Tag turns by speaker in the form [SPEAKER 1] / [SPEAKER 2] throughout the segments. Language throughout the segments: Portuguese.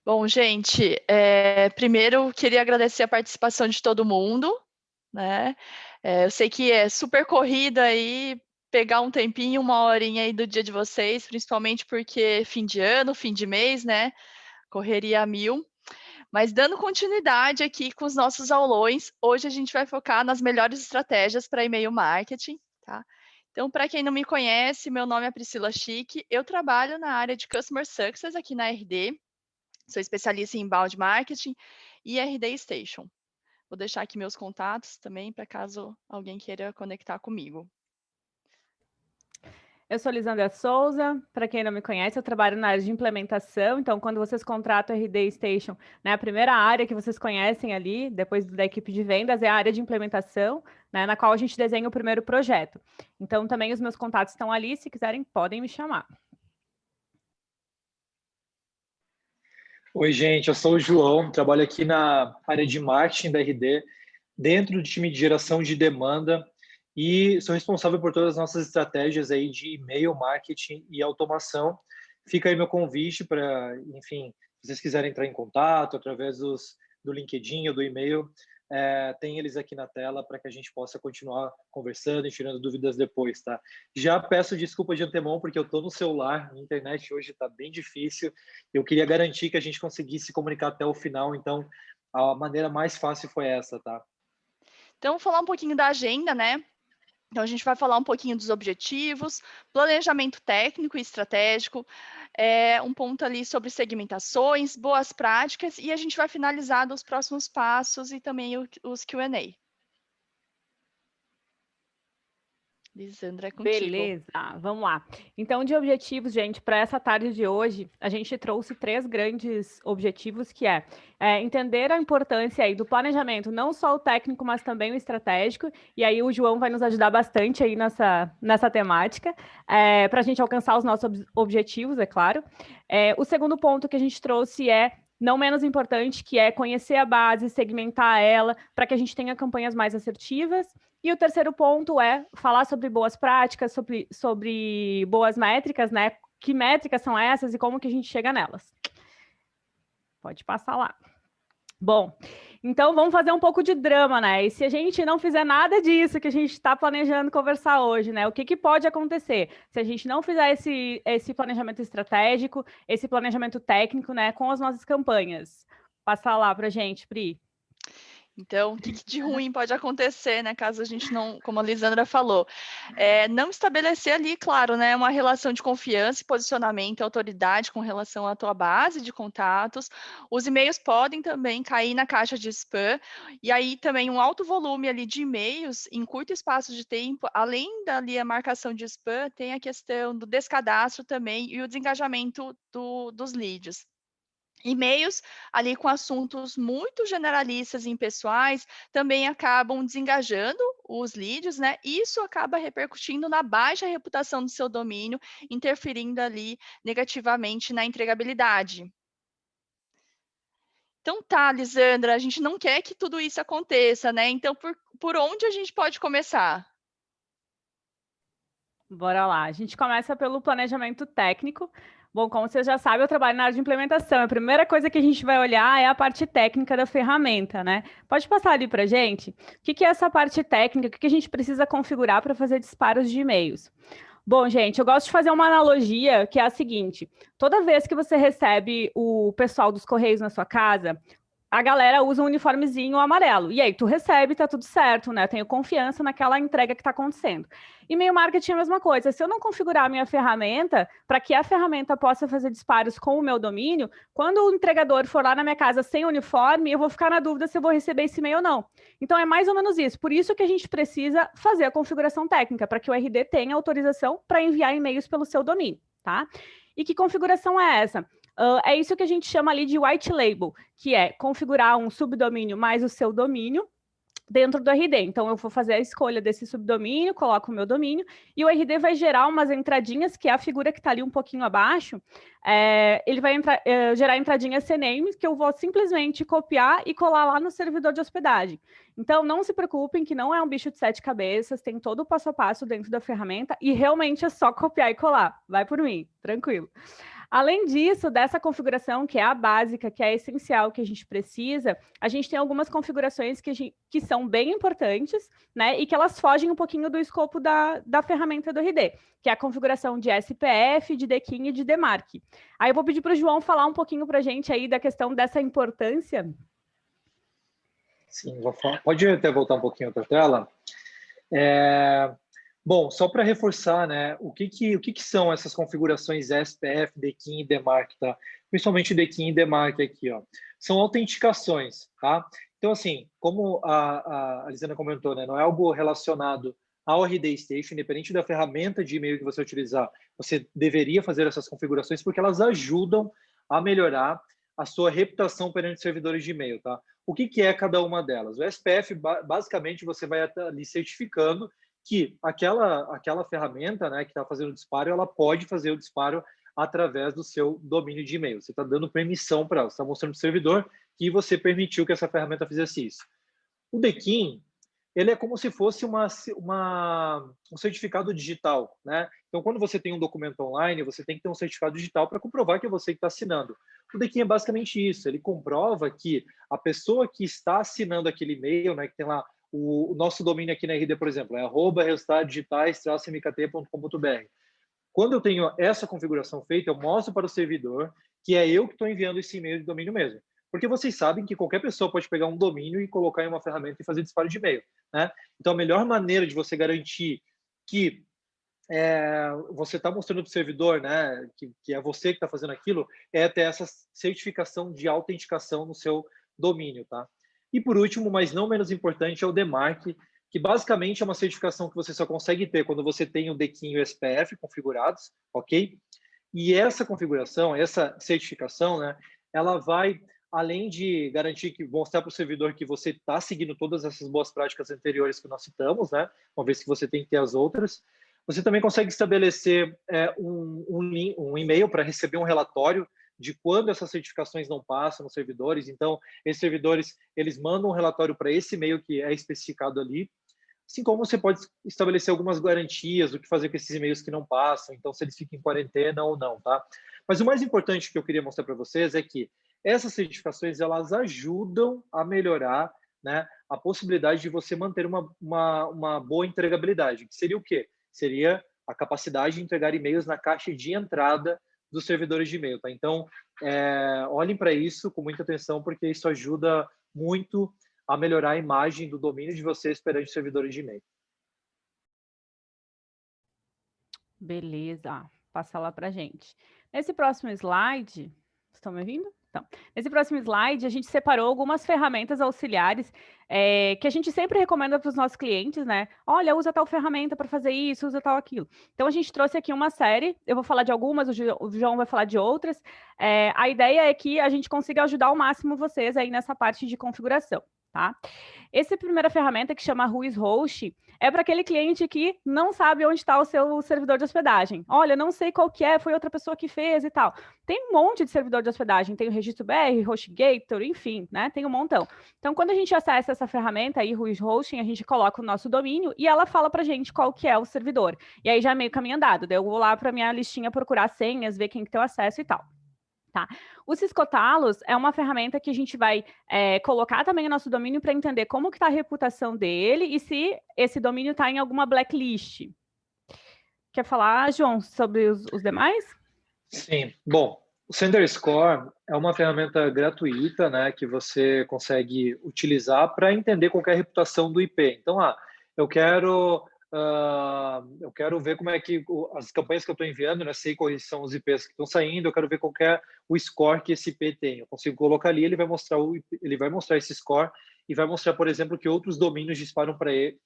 [SPEAKER 1] Bom, gente, primeiro queria agradecer a participação de todo mundo, né? Eu sei que é super corrida aí, pegar um tempinho, uma horinha aí do dia de vocês, principalmente porque fim de ano, fim de mês, né? Correria a mil. Mas dando continuidade aqui com os nossos aulões, hoje a gente vai focar nas melhores estratégias para e-mail marketing, tá? Então, para quem não me conhece, meu nome é Priscila Chique, eu trabalho na área de Customer Success aqui na RD. Sou especialista em inbound marketing e RD Station. Vou deixar aqui meus contatos também para caso alguém queira conectar comigo.
[SPEAKER 2] Eu sou Lisandra Souza, para quem não me conhece, eu trabalho na área de implementação, então quando vocês contratam a RD Station, né, a primeira área que vocês conhecem ali, depois da equipe de vendas, é a área de implementação, né, na qual a gente desenha o primeiro projeto. Então também os meus contatos estão ali, se quiserem podem me chamar.
[SPEAKER 3] Oi, gente, eu sou o João, trabalho aqui na área de marketing da RD, dentro do time de geração de demanda e sou responsável por todas as nossas estratégias aí de e-mail, marketing e automação. Fica aí meu convite para, enfim, se vocês quiserem entrar em contato através do LinkedIn ou do e-mail, tem eles aqui na tela para que a gente possa continuar conversando e tirando dúvidas depois, tá? Já peço desculpa de antemão porque eu estou no celular, a internet hoje está bem difícil. Eu queria garantir que a gente conseguisse se comunicar até o final, então a maneira mais fácil foi essa, tá?
[SPEAKER 1] Então, vou falar um pouquinho da agenda, né? Então, a gente vai falar um pouquinho dos objetivos, planejamento técnico e estratégico, um ponto ali sobre segmentações, boas práticas, e a gente vai finalizar dos próximos passos e também os Q&A. Lisandra, é contigo.
[SPEAKER 2] Beleza, vamos lá. Então, de objetivos, gente, para essa tarde de hoje, a gente trouxe 3 grandes objetivos, que é entender a importância aí do planejamento, não só o técnico, mas também o estratégico, e aí o João vai nos ajudar bastante aí nessa temática, para a gente alcançar os nossos objetivos, é claro. O segundo ponto que a gente trouxe não menos importante, que é conhecer a base, segmentar ela, para que a gente tenha campanhas mais assertivas. E o terceiro ponto é falar sobre boas práticas, sobre boas métricas, né? Que métricas são essas e como que a gente chega nelas. Pode passar lá. Bom, então vamos fazer um pouco de drama, né? E se a gente não fizer nada disso que a gente está planejando conversar hoje, né? O que pode acontecer se a gente não fizer esse planejamento estratégico, esse planejamento técnico, né? Com as nossas campanhas? Passa lá para a gente, Pri.
[SPEAKER 1] Então, o que de ruim pode acontecer, né, caso a gente não, como a Lisandra falou, não estabelecer ali, claro, né, uma relação de confiança, posicionamento e autoridade com relação à tua base de contatos. Os e-mails podem também cair na caixa de spam, e aí também um alto volume ali de e-mails em curto espaço de tempo, além dali a marcação de spam, tem a questão do descadastro também e o desengajamento dos leads. E-mails ali com assuntos muito generalistas e impessoais também acabam desengajando os leads, né? Isso acaba repercutindo na baixa reputação do seu domínio, interferindo ali negativamente na entregabilidade. Então tá, Lisandra, a gente não quer que tudo isso aconteça, né? Então, por onde a gente pode começar?
[SPEAKER 2] Bora lá. A gente começa pelo planejamento técnico. Bom, como você já sabe, eu trabalho na área de implementação. A primeira coisa que a gente vai olhar é a parte técnica da ferramenta, né? Pode passar ali para a gente? O que é essa parte técnica? O que a gente precisa configurar para fazer disparos de e-mails? Bom, gente, eu gosto de fazer uma analogia que é a seguinte: toda vez que você recebe o pessoal dos Correios na sua casa, a galera usa um uniformezinho amarelo. E aí, tu recebe, tá tudo certo, né? Eu tenho confiança naquela entrega que está acontecendo. E-mail marketing é a mesma coisa. Se eu não configurar a minha ferramenta, para que a ferramenta possa fazer disparos com o meu domínio, quando o entregador for lá na minha casa sem uniforme, eu vou ficar na dúvida se eu vou receber esse e-mail ou não. Então, é mais ou menos isso. Por isso que a gente precisa fazer a configuração técnica, para que o RD tenha autorização para enviar e-mails pelo seu domínio, tá? E que configuração é essa? É isso que a gente chama ali de white label, que é configurar um subdomínio mais o seu domínio dentro do RD. Então, eu vou fazer a escolha desse subdomínio, coloco o meu domínio, e o RD vai gerar umas entradinhas, que é a figura que está ali um pouquinho abaixo. Ele vai gerar entradinhas CNAME, que eu vou simplesmente copiar e colar lá no servidor de hospedagem. Então, não se preocupem que não é um bicho de 7 cabeças, tem todo o passo a passo dentro da ferramenta, e realmente é só copiar e colar. Vai por mim, tranquilo. Além disso, dessa configuração, que é a básica, que é a essencial que a gente precisa, a gente tem algumas configurações que são bem importantes, né? E que elas fogem um pouquinho do escopo da ferramenta do RD, que é a configuração de SPF, de DKIM e de DMARC. Aí eu vou pedir para o João falar um pouquinho para a gente aí da questão dessa importância.
[SPEAKER 3] Sim, vou falar. Pode até voltar um pouquinho para a tela? Bom, só para reforçar, né, o que são essas configurações SPF, DKIM e DMARC, tá? Principalmente DKIM e DMARC aqui, ó. São autenticações, tá? Então, assim, como a Lisana comentou, né, não é algo relacionado ao RD Station, independente da ferramenta de e-mail que você utilizar, você deveria fazer essas configurações porque elas ajudam a melhorar a sua reputação perante servidores de e-mail, tá? O que é cada uma delas? O SPF, basicamente, você vai ali certificando que aquela ferramenta, né, que está fazendo o disparo, ela pode fazer o disparo através do seu domínio de e-mail. Você está dando permissão para ela, você está mostrando para o servidor que você permitiu que essa ferramenta fizesse isso. O DKIM, ele é como se fosse um certificado digital, né? Então, quando você tem um documento online, você tem que ter um certificado digital para comprovar que é você que está assinando. O DKIM é basicamente isso, ele comprova que a pessoa que está assinando aquele e-mail, né, que tem lá o nosso domínio aqui na RD, por exemplo, é @resultadodigitais-mkt.com.br. Quando eu tenho essa configuração feita, eu mostro para o servidor que é eu que estou enviando esse e-mail de domínio mesmo. Porque vocês sabem que qualquer pessoa pode pegar um domínio e colocar em uma ferramenta e fazer disparo de e-mail, né? Então, a melhor maneira de você garantir que você está mostrando para o servidor, né, que é você que está fazendo aquilo, é ter essa certificação de autenticação no seu domínio, tá? E por último, mas não menos importante, é o DMARC, que basicamente é uma certificação que você só consegue ter quando você tem o DKIM e o SPF configurados, ok? E essa configuração, essa certificação, né, ela vai, além de garantir que mostrar para o servidor que você está seguindo todas essas boas práticas anteriores que nós citamos, né, uma vez que você tem que ter as outras, você também consegue estabelecer um e-mail para receber um relatório de quando essas certificações não passam nos servidores. Então, esses servidores, eles mandam um relatório para esse e-mail que é especificado ali, assim como você pode estabelecer algumas garantias do que fazer com esses e-mails que não passam, então se eles ficam em quarentena ou não, tá? Mas o mais importante que eu queria mostrar para vocês é que essas certificações, elas ajudam a melhorar, né, a possibilidade de você manter uma boa entregabilidade, que seria o quê? Seria a capacidade de entregar e-mails na caixa de entrada dos servidores de e-mail, tá? Então, olhem para isso com muita atenção, porque isso ajuda muito a melhorar a imagem do domínio de vocês perante servidores de e-mail.
[SPEAKER 2] Beleza, passa lá para a gente. Nesse próximo slide, estão me ouvindo? Então, nesse próximo slide, a gente separou algumas ferramentas auxiliares que a gente sempre recomenda para os nossos clientes, né? Olha, usa tal ferramenta para fazer isso, usa tal aquilo. Então, a gente trouxe aqui uma série, eu vou falar de algumas, o João vai falar de outras. A ideia é que a gente consiga ajudar ao máximo vocês aí nessa parte de configuração, tá? Essa primeira ferramenta, que chama WhoisHost, é para aquele cliente que não sabe onde está o seu servidor de hospedagem. Olha, não sei qual que é, foi outra pessoa que fez e tal. Tem um monte de servidor de hospedagem, tem o Registro BR, HostGator, enfim, né? Tem um montão. Então, quando a gente acessa essa ferramenta aí, WhoisHosting, a gente coloca o nosso domínio e ela fala para a gente qual que é o servidor. E aí já é meio caminho andado. Daí eu vou lá para minha listinha procurar senhas, ver quem que tem o acesso e tal. Tá. O Cisco Talos é uma ferramenta que a gente vai colocar também no nosso domínio para entender como que está a reputação dele e se esse domínio está em alguma blacklist. Quer falar, João, sobre os demais?
[SPEAKER 3] Sim. Bom, o SenderScore é uma ferramenta gratuita, né, que você consegue utilizar para entender qual é a reputação do IP. Então, eu quero ver como é que as campanhas que eu estou enviando, né, sei quais são os IPs que estão saindo, eu quero ver qual é o score que esse IP tem. Eu consigo colocar ali, ele vai mostrar esse score e vai mostrar, por exemplo, que outros domínios disparam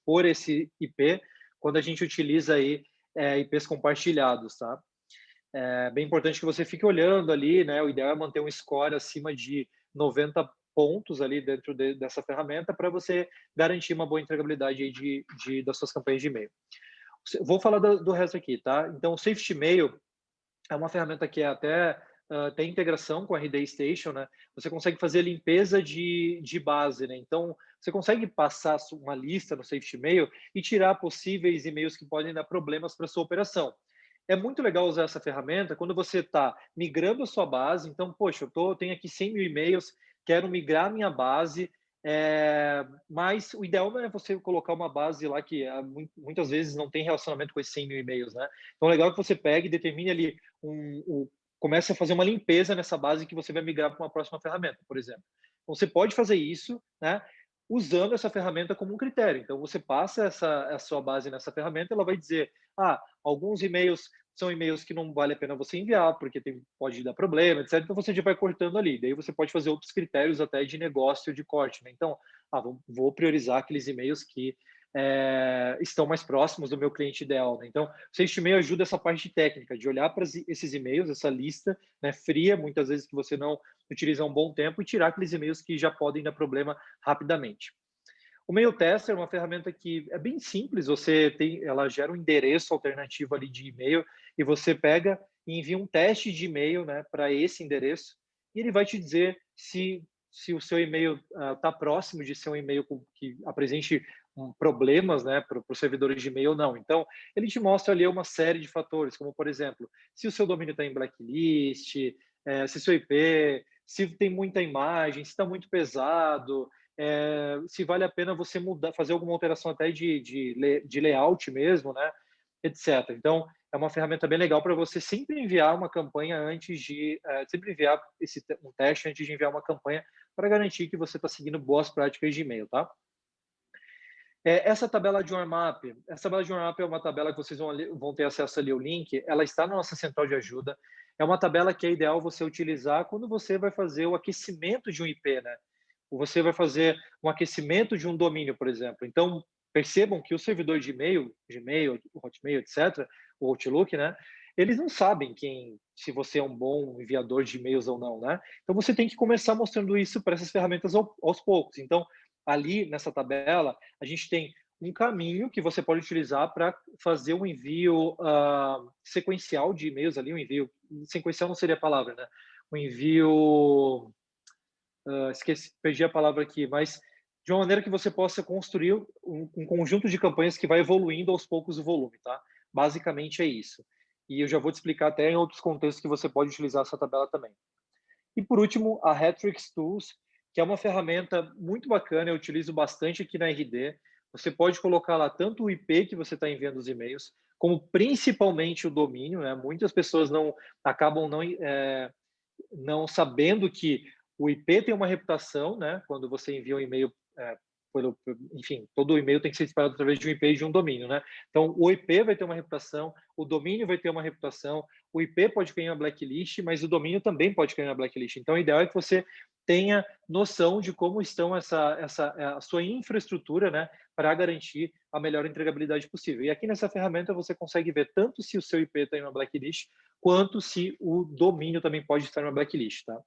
[SPEAKER 3] por esse IP quando a gente utiliza aí IPs compartilhados, tá? É bem importante que você fique olhando ali, né? O ideal é manter um score acima de 90 pontos ali dentro dessa ferramenta para você garantir uma boa entregabilidade aí das suas campanhas de e-mail. Vou falar do resto aqui, tá? Então, o Safety Mail é uma ferramenta que até tem integração com a RD Station, né? Você consegue fazer limpeza de base, né? Então, você consegue passar uma lista no Safety Mail e tirar possíveis e-mails que podem dar problemas para sua operação. é muito legal usar essa ferramenta quando você está migrando a sua base. Então, poxa, tenho aqui 100 mil e-mails, quero migrar a minha base, mas o ideal não é você colocar uma base lá que muitas vezes não tem relacionamento com esses 100 mil e-mails, né? Então, é legal que você pegue e determine ali, comece a fazer uma limpeza nessa base que você vai migrar para uma próxima ferramenta, por exemplo. Então, você pode fazer isso, né? Usando essa ferramenta como um critério. Então, você passa a sua base nessa ferramenta, ela vai dizer, alguns e-mails são e-mails que não vale a pena você enviar, porque pode dar problema, etc. Então, você já vai cortando ali. Daí, você pode fazer outros critérios até de negócio, de corte, né? Então, vou priorizar aqueles e-mails que estão mais próximos do meu cliente ideal, né? Então, o SafetyMail ajuda essa parte técnica, de olhar para esses e-mails, essa lista, né, fria, muitas vezes que você não utiliza há um bom tempo, e tirar aqueles e-mails que já podem dar problema rapidamente. O Mail Tester é uma ferramenta que é bem simples, ela gera um endereço alternativo ali de e-mail, e você pega e envia um teste de e-mail, né, para esse endereço, e ele vai te dizer se o seu e-mail está próximo de ser um e-mail que apresente problemas, né, para os servidores de e-mail ou não. Então, ele te mostra ali uma série de fatores, como, por exemplo, se o seu domínio está em blacklist, se seu IP, se tem muita imagem, se está muito pesado, se vale a pena você fazer alguma alteração até de layout mesmo, né, etc. Então, é uma ferramenta bem legal para você sempre enviar uma campanha sempre enviar um teste antes de enviar uma campanha, para garantir que você está seguindo boas práticas de e-mail, tá? Essa tabela de warm-up é uma tabela que vocês vão ter acesso ali ao link, ela está na nossa central de ajuda. É uma tabela que é ideal você utilizar quando você vai fazer o aquecimento de um IP, né? Você vai fazer um aquecimento de um domínio, por exemplo. Então, percebam que o servidor de e-mail, Gmail, Hotmail, etc., o Outlook, né? Eles não sabem se você é um bom enviador de e-mails ou não, né? Então, você tem que começar mostrando isso para essas ferramentas aos poucos. Então, ali nessa tabela, a gente tem um caminho que você pode utilizar para fazer um envio sequencial de e-mails ali, um envio sequencial não seria a palavra, né? Um envio perdi a palavra aqui, mas de uma maneira que você possa construir um conjunto de campanhas que vai evoluindo aos poucos o volume, tá? Basicamente é isso. E eu já vou te explicar até em outros contextos que você pode utilizar essa tabela também. E por último, a Hatrix Tools, que é uma ferramenta muito bacana, eu utilizo bastante aqui na RD. Você pode colocar lá tanto o IP que você está enviando os e-mails, como principalmente o domínio, né? Muitas pessoas acabam não sabendo que o IP tem uma reputação, né? Quando você envia um e-mail, enfim, todo e-mail tem que ser disparado através de um IP e de um domínio, né? Então, o IP vai ter uma reputação, o domínio vai ter uma reputação, o IP pode cair na blacklist, mas o domínio também pode cair na blacklist. Então, o ideal é que você tenha noção de como estão a sua infraestrutura, né, para garantir a melhor entregabilidade possível. E aqui nessa ferramenta você consegue ver tanto se o seu IP está em uma blacklist, quanto se o domínio também pode estar em uma blacklist, tá?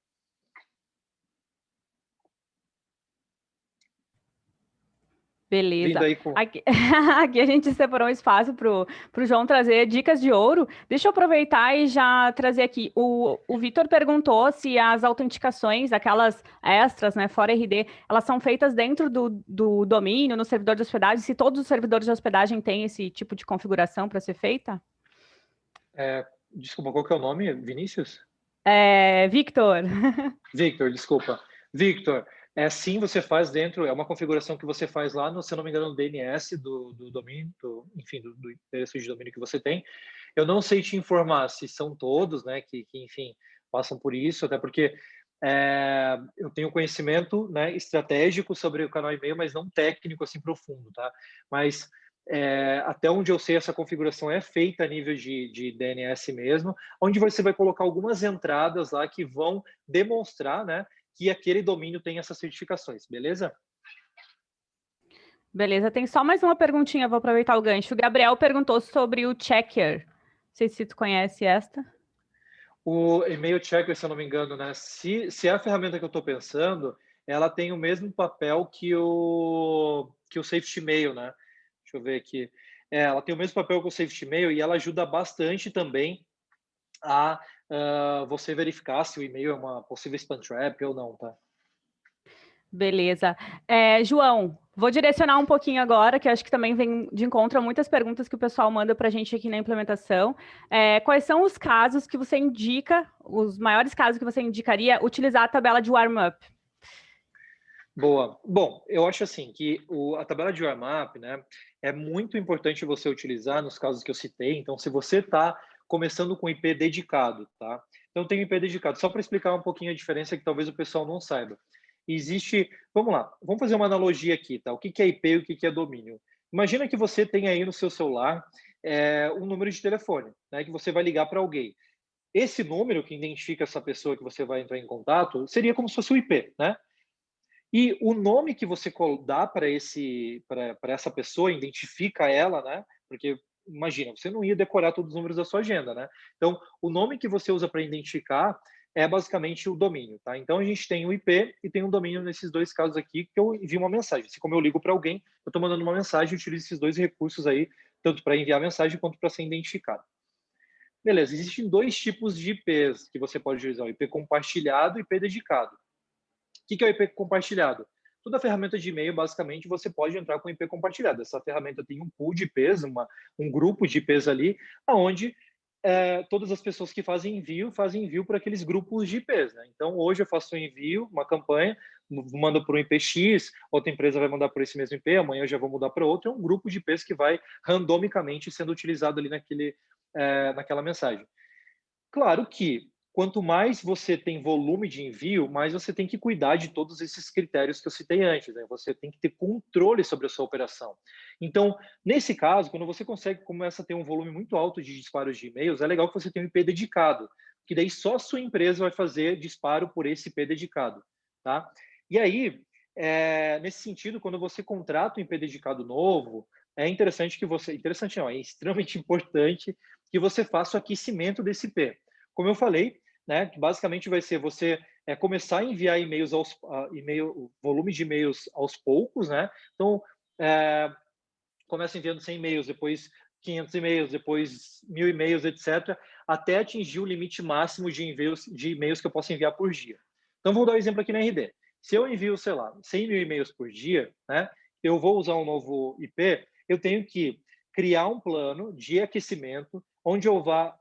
[SPEAKER 2] Beleza. Aqui a gente separou um espaço para o João trazer dicas de ouro. Deixa eu aproveitar e já trazer aqui. O Vitor perguntou se as autenticações, aquelas extras, né, fora RD, elas são feitas dentro do domínio, no servidor de hospedagem, se todos os servidores de hospedagem têm esse tipo de configuração para ser feita?
[SPEAKER 3] Desculpa, qual que é o nome, Vinícius?
[SPEAKER 2] Victor.
[SPEAKER 3] Victor, desculpa. Victor, sim, você faz dentro, é uma configuração que você faz lá, se eu não me engano, no DNS do domínio, enfim, do endereço de domínio que você tem. Eu não sei te informar se são todos, né, que enfim, passam por isso, até porque eu tenho conhecimento, né, estratégico sobre o canal e-mail, mas não técnico, assim, profundo, tá? Mas até onde eu sei, essa configuração é feita a nível de DNS mesmo, onde você vai colocar algumas entradas lá que vão demonstrar, né, que aquele domínio tem essas certificações, beleza?
[SPEAKER 2] Beleza, tem só mais uma perguntinha, vou aproveitar o gancho. O Gabriel perguntou sobre o Checker. Não sei se tu conhece esta.
[SPEAKER 3] O e-mail checker, se eu não me engano, né? Se é a ferramenta que eu estou pensando, ela tem o mesmo papel que o Safety Mail, né? Deixa eu ver aqui. Ela tem o mesmo papel que o Safety Mail e ela ajuda bastante também a você verificar se o e-mail é uma possível spam trap ou não, tá?
[SPEAKER 2] Beleza. João, vou direcionar um pouquinho agora, que acho que também vem de encontro a muitas perguntas que o pessoal manda para a gente aqui na implementação. Quais são os casos que você indica, os maiores casos que você indicaria utilizar a tabela de warm-up?
[SPEAKER 3] Boa. Bom, eu acho assim que a tabela de warm-up, né, é muito importante você utilizar nos casos que eu citei. Então, se você está começando com IP dedicado, tá? Então, tem IP dedicado. Só para explicar um pouquinho a diferença que talvez o pessoal não saiba. Existe, vamos lá, vamos fazer uma analogia aqui, tá? O que é IP e o que é domínio? Imagina que você tem aí no seu celular um número de telefone, né, que você vai ligar para alguém. Esse número que identifica essa pessoa que você vai entrar em contato seria como se fosse o IP, né? E o nome que você dá para essa pessoa, identifica ela, né? Porque imagina, você não ia decorar todos os números da sua agenda, né? Então, o nome que você usa para identificar é basicamente o domínio, tá? Então, a gente tem o IP e tem um domínio nesses dois casos aqui, que eu envio uma mensagem. Se como eu ligo para alguém, eu estou mandando uma mensagem e utilizo esses dois recursos aí, tanto para enviar mensagem quanto para ser identificado. Beleza, existem dois tipos de IPs que você pode utilizar, o IP compartilhado e IP dedicado. O que é o IP compartilhado? Toda ferramenta de e-mail, basicamente, você pode entrar com IP compartilhado. Essa ferramenta tem um pool de IPs, um grupo de IPs ali, onde todas as pessoas que fazem envio para aqueles grupos de IPs. Né? Então, hoje eu faço um envio, uma campanha, mando para um IP X, outra empresa vai mandar para esse mesmo IP, amanhã eu já vou mudar para outro. É um grupo de IPs que vai randomicamente sendo utilizado ali naquela mensagem. Claro que quanto mais você tem volume de envio, mais você tem que cuidar de todos esses critérios que eu citei antes. Né? Você tem que ter controle sobre a sua operação. Então, nesse caso, quando você começa a ter um volume muito alto de disparos de e-mails, é legal que você tenha um IP dedicado, que daí só a sua empresa vai fazer disparo por esse IP dedicado. Tá? E aí, nesse sentido, quando você contrata um IP dedicado novo, é interessante que você... Interessante não, é extremamente importante que você faça o aquecimento desse IP. Como eu falei, né, que basicamente vai ser você começar a enviar e-mails volume de e-mails aos poucos, né? Então, começa enviando 100 e-mails, depois 500 e-mails, depois 1000 e-mails, etc., até atingir o limite máximo de e-mails que eu posso enviar por dia. Então, vou dar um exemplo aqui na RD. Se eu envio, sei lá, 100 mil e-mails por dia, né, eu vou usar um novo IP, eu tenho que criar um plano de aquecimento onde eu vá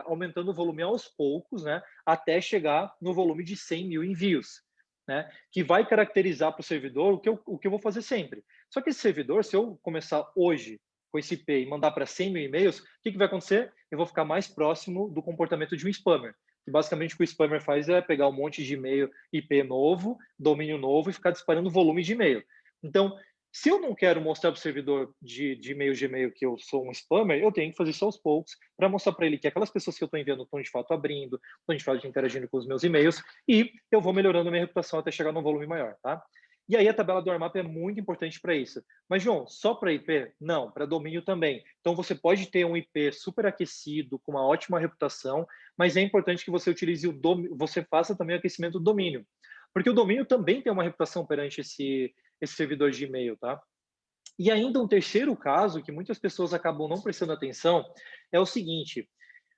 [SPEAKER 3] aumentando o volume aos poucos, né, até chegar no volume de 100 mil envios, né, que vai caracterizar para o servidor o que eu vou fazer sempre. Só que esse servidor, se eu começar hoje com esse IP e mandar para 100 mil e-mails, o que vai acontecer? Eu vou ficar mais próximo do comportamento de um spammer. Que basicamente o que o spammer faz é pegar um monte de e-mail IP novo, domínio novo e ficar disparando volume de e-mail. Então, se eu não quero mostrar para o servidor de e-mail Gmail que eu sou um spammer, eu tenho que fazer isso aos poucos para mostrar para ele que aquelas pessoas que eu estou enviando estão de fato abrindo, estão de fato interagindo com os meus e-mails e eu vou melhorando a minha reputação até chegar num volume maior, tá? E aí a tabela do warm-up é muito importante para isso. Mas, João, só para IP? Não, para domínio também. Então, você pode ter um IP super aquecido, com uma ótima reputação, mas é importante que você utilize você faça também o aquecimento do domínio. Porque o domínio também tem uma reputação perante esse servidor de e-mail, tá? E ainda um terceiro caso, que muitas pessoas acabam não prestando atenção, é o seguinte.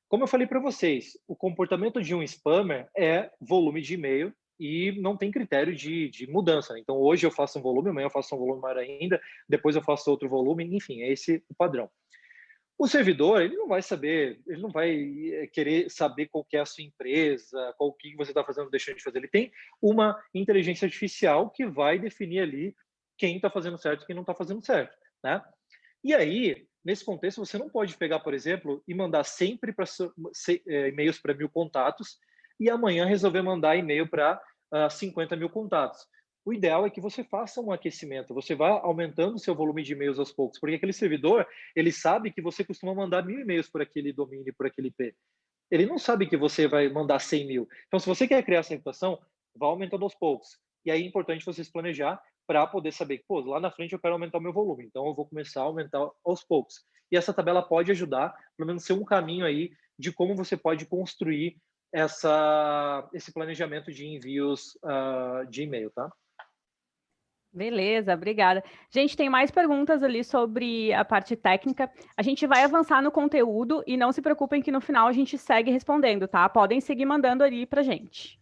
[SPEAKER 3] Como eu falei para vocês, o comportamento de um spammer é volume de e-mail, e não tem critério de mudança. Então, hoje eu faço um volume, amanhã eu faço um volume maior ainda, depois eu faço outro volume, enfim, é esse o padrão. O servidor, ele não vai saber, ele não vai querer saber qual que é a sua empresa, qual que você está fazendo, deixando de fazer. Ele tem uma inteligência artificial que vai definir ali quem está fazendo certo e quem não está fazendo certo, né? E aí, nesse contexto, você não pode pegar, por exemplo, e mandar sempre e-mails para 1000 contatos e amanhã resolver mandar e-mail para 50 mil contatos. O ideal é que você faça um aquecimento, você vá aumentando o seu volume de e-mails aos poucos, porque aquele servidor, ele sabe que você costuma mandar 1000 e-mails por aquele domínio, por aquele IP. Ele não sabe que você vai mandar 100 mil. Então, se você quer criar essa reputação, vá aumentando aos poucos. E aí é importante você se planejar para poder saber que, pô, lá na frente eu quero aumentar o meu volume, então eu vou começar a aumentar aos poucos. E essa tabela pode ajudar, pelo menos ser um caminho aí de como você pode construir esse planejamento de envios de e-mail, tá?
[SPEAKER 2] Beleza, obrigada. Gente, tem mais perguntas ali sobre a parte técnica. A gente vai avançar no conteúdo e não se preocupem que no final a gente segue respondendo, tá? Podem seguir mandando ali pra gente.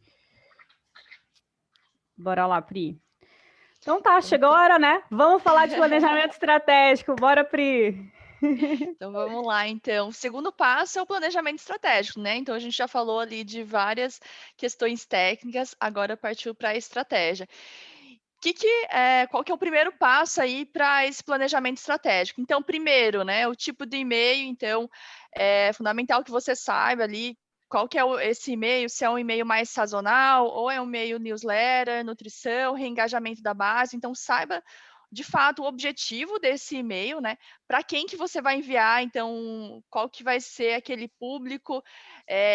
[SPEAKER 2] Bora lá, Pri. Então tá, chegou a hora, né? Vamos falar de planejamento estratégico. Bora, Pri!
[SPEAKER 1] Então vamos lá, então. O segundo passo é o planejamento estratégico, né? Então a gente já falou ali de várias questões técnicas, agora partiu para a estratégia. Qual que é o primeiro passo aí para esse planejamento estratégico? Então, primeiro, né, o tipo de e-mail, então, é fundamental que você saiba ali qual que é esse e-mail, se é um e-mail mais sazonal ou é um e-mail newsletter, nutrição, reengajamento da base. Então, saiba de fato o objetivo desse e-mail, né? Para quem que você vai enviar, então, qual que vai ser aquele público,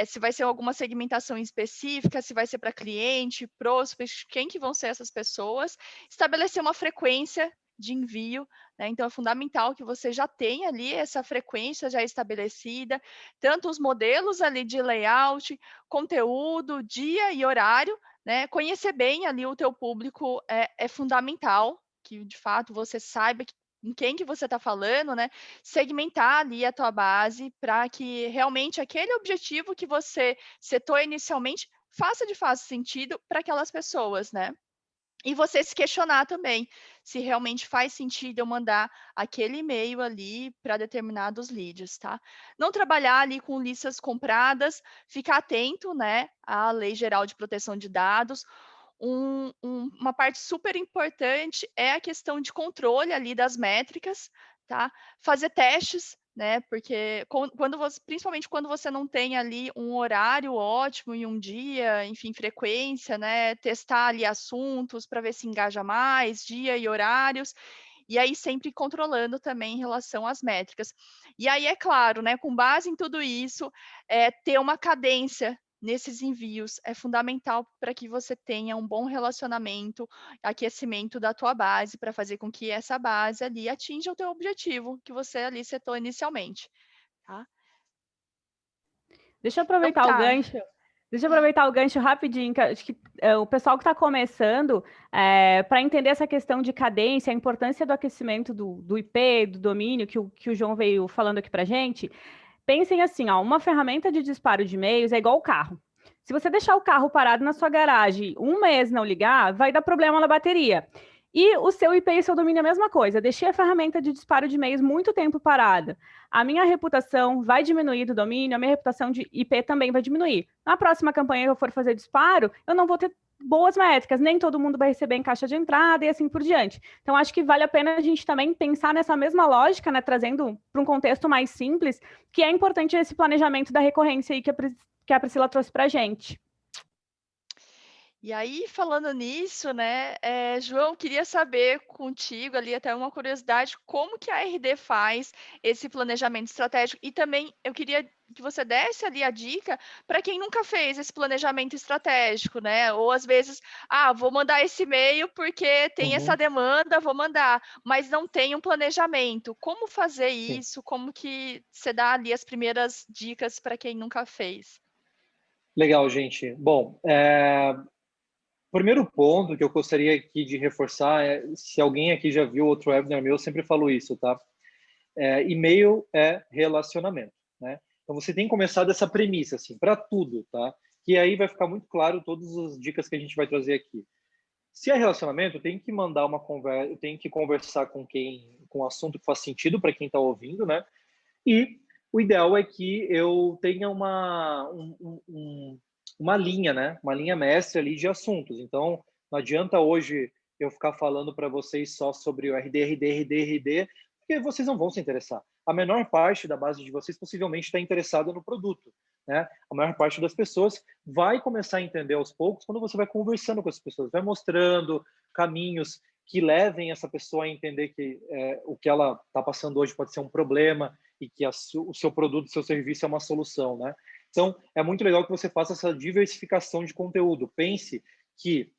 [SPEAKER 1] se vai ser alguma segmentação específica, se vai ser para cliente, prospect, quem que vão ser essas pessoas, estabelecer uma frequência de envio, né? Então é fundamental que você já tenha ali essa frequência já estabelecida, tanto os modelos ali de layout, conteúdo, dia e horário, né? Conhecer bem ali o teu público é fundamental, que de fato você saiba em quem que você está falando, né? Segmentar ali a tua base para que realmente aquele objetivo que você setou inicialmente faça de fato sentido para aquelas pessoas, né? E você se questionar também se realmente faz sentido eu mandar aquele e-mail ali para determinados leads, tá? Não trabalhar ali com listas compradas, ficar atento, né, à Lei Geral de Proteção de Dados. Uma parte super importante é a questão de controle ali das métricas, tá? Fazer testes, né? Porque principalmente quando você não tem ali um horário ótimo e um dia, enfim, frequência, né? Testar ali assuntos para ver se engaja mais, dia e horários. E aí sempre controlando também em relação às métricas. E aí, é claro, né, com base em tudo isso, ter uma cadência nesses envios é fundamental para que você tenha um bom relacionamento, aquecimento da tua base, para fazer com que essa base ali atinja o teu objetivo que você ali setou inicialmente, tá?
[SPEAKER 2] Deixa eu
[SPEAKER 1] Então
[SPEAKER 2] aproveitar o
[SPEAKER 1] tá.
[SPEAKER 2] gancho. Deixa eu aproveitar o gancho rapidinho, que acho que o pessoal que está começando, para entender essa questão de cadência, a importância do aquecimento do IP, do domínio, que o João veio falando aqui para gente, pensem assim, ó, uma ferramenta de disparo de e-mails é igual o carro. Se você deixar o carro parado na sua garagem um mês não ligar, vai dar problema na bateria. E o seu IP e seu domínio é a mesma coisa. Deixei a ferramenta de disparo de e-mails muito tempo parada. A minha reputação vai diminuir do domínio, a minha reputação de IP também vai diminuir. Na próxima campanha que eu for fazer disparo, eu não vou ter boas métricas, nem todo mundo vai receber em caixa de entrada e assim por diante. Então, acho que vale a pena a gente também pensar nessa mesma lógica, né, trazendo para um contexto mais simples, que é importante esse planejamento da recorrência aí que a Priscila trouxe para a gente.
[SPEAKER 1] E aí, falando nisso, né, João, queria saber contigo ali, até uma curiosidade, como que a RD faz esse planejamento estratégico? E também eu queria que você desse ali a dica para quem nunca fez esse planejamento estratégico, né? Ou às vezes, vou mandar esse e-mail porque tem essa demanda, vou mandar, mas não tem um planejamento. Como fazer isso? Como que você dá ali as primeiras dicas para quem nunca fez?
[SPEAKER 3] Legal, gente. Bom, primeiro ponto que eu gostaria aqui de reforçar é, se alguém aqui já viu outro webinar meu, eu sempre falo isso, tá? E-mail é relacionamento, né? Então você tem que começar dessa premissa, assim, para tudo, tá? Que aí vai ficar muito claro todas as dicas que a gente vai trazer aqui. Se é relacionamento, eu tenho que mandar uma conversa, eu tenho que conversar com com um assunto que faz sentido para quem está ouvindo, né? E o ideal é que eu tenha uma linha, né? Uma linha mestre ali de assuntos. Então, não adianta hoje eu ficar falando para vocês só sobre o RD, porque vocês não vão se interessar. A menor parte da base de vocês possivelmente está interessada no produto, né? A maior parte das pessoas vai começar a entender aos poucos quando você vai conversando com as pessoas, vai mostrando caminhos que levem essa pessoa a entender que o que ela está passando hoje pode ser um problema e que o seu produto, o seu serviço é uma solução, né? Então, é muito legal que você faça essa diversificação de conteúdo. Pense que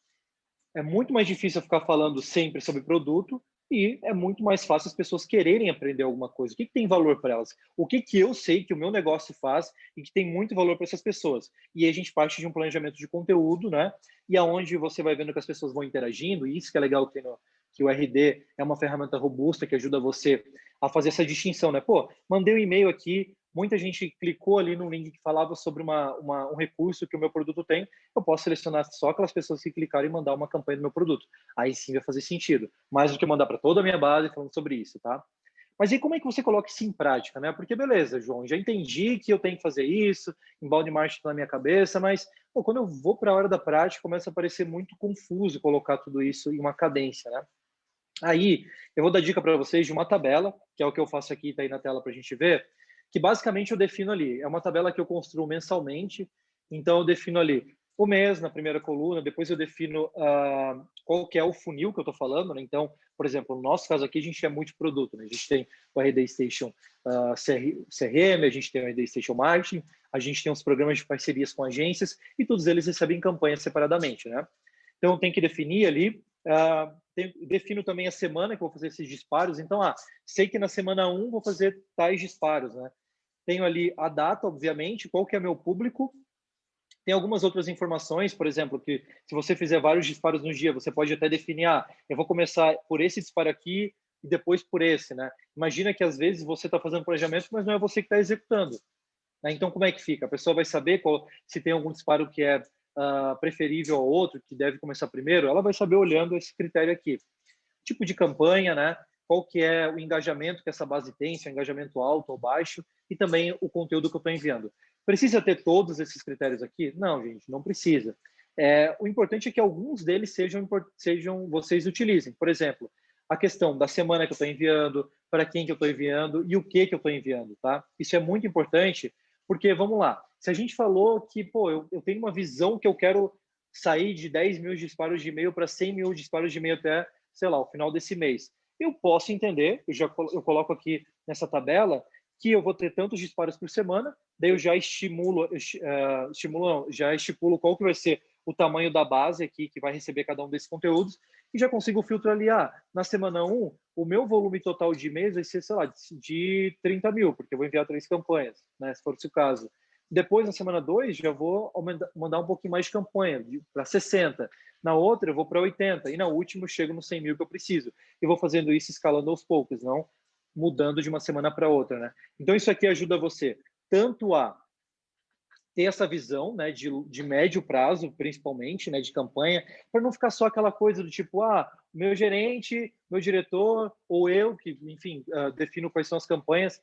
[SPEAKER 3] é muito mais difícil ficar falando sempre sobre produto e é muito mais fácil as pessoas quererem aprender alguma coisa. O que tem valor para elas? O que eu sei que o meu negócio faz e que tem muito valor para essas pessoas? E aí a gente parte de um planejamento de conteúdo, né? E aonde você vai vendo que as pessoas vão interagindo, e isso que é legal que o RD é uma ferramenta robusta que ajuda você a fazer essa distinção, né? Pô, mandei um e-mail aqui, muita gente clicou ali no link que falava sobre um recurso que o meu produto tem, eu posso selecionar só aquelas pessoas que clicaram e mandar uma campanha do meu produto. Aí sim vai fazer sentido, mais do que mandar para toda a minha base falando sobre isso, tá? Mas e como é que você coloca isso em prática, né? Porque beleza, João, já entendi que eu tenho que fazer isso, embalde marketing na minha cabeça, mas pô, quando eu vou para a hora da prática, começa a parecer muito confuso colocar tudo isso em uma cadência, né? Aí, eu vou dar dica para vocês de uma tabela, que é o que eu faço aqui, está aí na tela para a gente ver, que basicamente eu defino ali. É uma tabela que eu construo mensalmente, então eu defino ali o mês na primeira coluna, depois eu defino qual que é o funil que eu estou falando, né? Então, por exemplo, no nosso caso aqui, a gente é multiproduto, né? A gente tem o RD Station CRM, a gente tem o RD Station Marketing, a gente tem os programas de parcerias com agências e todos eles recebem campanhas separadamente, né? Então, tem que definir ali defino também a semana que eu vou fazer esses disparos. Então, sei que na semana 1 vou fazer tais disparos, né? Tenho ali a data, obviamente, qual que é meu público. Tem algumas outras informações, por exemplo, que se você fizer vários disparos no dia, você pode até definir, eu vou começar por esse disparo aqui e depois por esse, né? Imagina que às vezes você está fazendo planejamento, mas não é você que está executando. Né? Então, como é que fica? A pessoa vai saber se tem algum disparo que é preferível ao outro, que deve começar primeiro, ela vai saber olhando esse critério aqui. Tipo de campanha, né? Qual que é o engajamento que essa base tem, se é um engajamento alto ou baixo, e também o conteúdo que eu estou enviando. Precisa ter todos esses critérios aqui? Não, gente, não precisa. O importante é que alguns deles sejam vocês utilizem. Por exemplo, a questão da semana que eu estou enviando, para quem que eu estou enviando e o que eu estou enviando, tá? Isso é muito importante, porque, vamos lá, se a gente falou que, pô, eu tenho uma visão que eu quero sair de 10 mil disparos de e-mail para 100 mil disparos de e-mail até, sei lá, o final desse mês. Eu posso entender, eu coloco aqui nessa tabela, que eu vou ter tantos disparos por semana, daí eu já já estipulo qual que vai ser o tamanho da base aqui que vai receber cada um desses conteúdos e já consigo filtrar ali, na semana 1, o meu volume total de e-mails vai ser, sei lá, de 30 mil, porque eu vou enviar 3 campanhas, né, se for esse o caso. Depois, na semana 2, já vou mandar um pouquinho mais de campanha, para 60. Na outra, eu vou para 80. E na última, eu chego nos 100 mil que eu preciso. E vou fazendo isso escalando aos poucos, não mudando de uma semana para outra, né? Então, isso aqui ajuda você tanto a ter essa visão, né, de médio prazo, principalmente, né, de campanha, para não ficar só aquela coisa do tipo, meu gerente, meu diretor, ou eu, que, enfim, defino quais são as campanhas,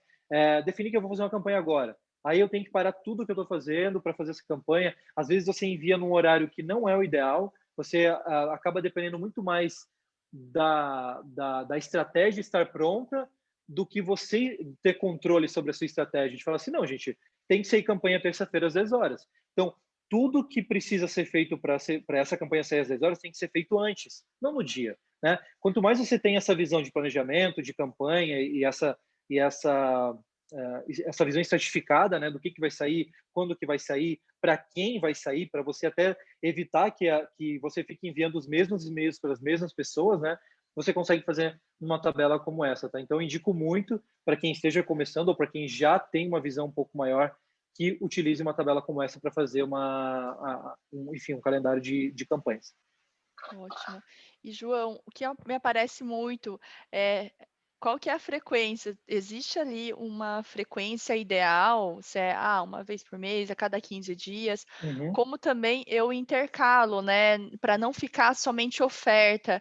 [SPEAKER 3] definir que eu vou fazer uma campanha agora. Aí eu tenho que parar tudo que eu estou fazendo para fazer essa campanha. Às vezes você envia num horário que não é o ideal, você acaba dependendo muito mais da estratégia estar pronta do que você ter controle sobre a sua estratégia. A gente fala assim, não, gente, tem que ser campanha terça-feira às 10 horas. Então, tudo que precisa ser feito para essa campanha sair às 10 horas tem que ser feito antes, não no dia. Né? Quanto mais você tem essa visão de planejamento, de campanha e essa visão estratificada, né, do que vai sair, quando que vai sair, para quem vai sair, para você até evitar que você fique enviando os mesmos e-mails para as mesmas pessoas, né? Você consegue fazer uma tabela como essa, tá? Então, eu indico muito para quem esteja começando ou para quem já tem uma visão um pouco maior que utilize uma tabela como essa para fazer um calendário de campanhas.
[SPEAKER 1] Ótimo. E, João, o que me aparece muito é qual que é a frequência? Existe ali uma frequência ideal? Se é uma vez por mês, a cada 15 dias?
[SPEAKER 3] Uhum.
[SPEAKER 1] Como também eu intercalo, né? Para não ficar somente oferta.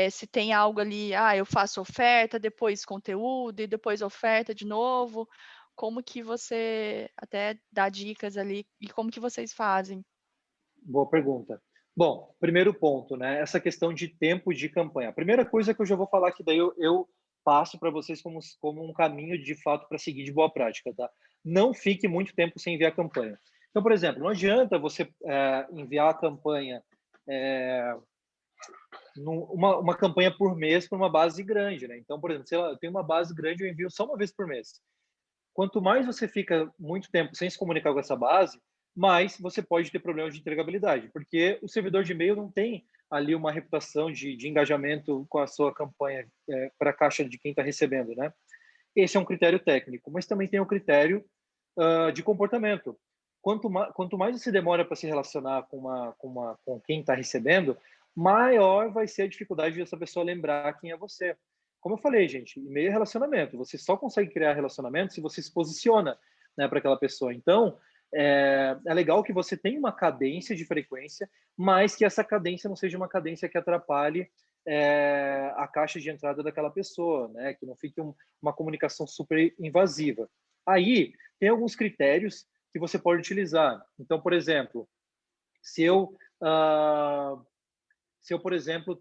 [SPEAKER 1] Se tem algo ali, eu faço oferta, depois conteúdo e depois oferta de novo. Como que você até dá dicas ali e como que vocês fazem?
[SPEAKER 3] Boa pergunta. Bom, primeiro ponto, né? Essa questão de tempo de campanha. A primeira coisa que eu já vou falar que daí eu passo para vocês como um caminho de fato para seguir de boa prática, tá? Não fique muito tempo sem enviar campanha. Então, por exemplo, não adianta você enviar a campanha, uma campanha por mês para uma base grande, né? Então, por exemplo, sei lá, eu tenho uma base grande, eu envio só uma vez por mês. Quanto mais você fica muito tempo sem se comunicar com essa base, mais você pode ter problemas de entregabilidade, porque o servidor de e-mail não tem ali uma reputação de engajamento com a sua campanha para a caixa de quem está recebendo, né? Esse é um critério técnico, mas também tem o critério de comportamento. Quanto mais você demora para se relacionar com quem está recebendo, maior vai ser a dificuldade dessa pessoa lembrar quem é você. Como eu falei, gente, e-mail é relacionamento. Você só consegue criar relacionamento se você se posiciona. né, para aquela pessoa. Então, é legal que você tenha uma cadência de frequência, mas que essa cadência não seja uma cadência que atrapalhe a caixa de entrada daquela pessoa, né? Que não fique uma comunicação super invasiva. Aí, tem alguns critérios que você pode utilizar. Então, por exemplo, se eu, por exemplo,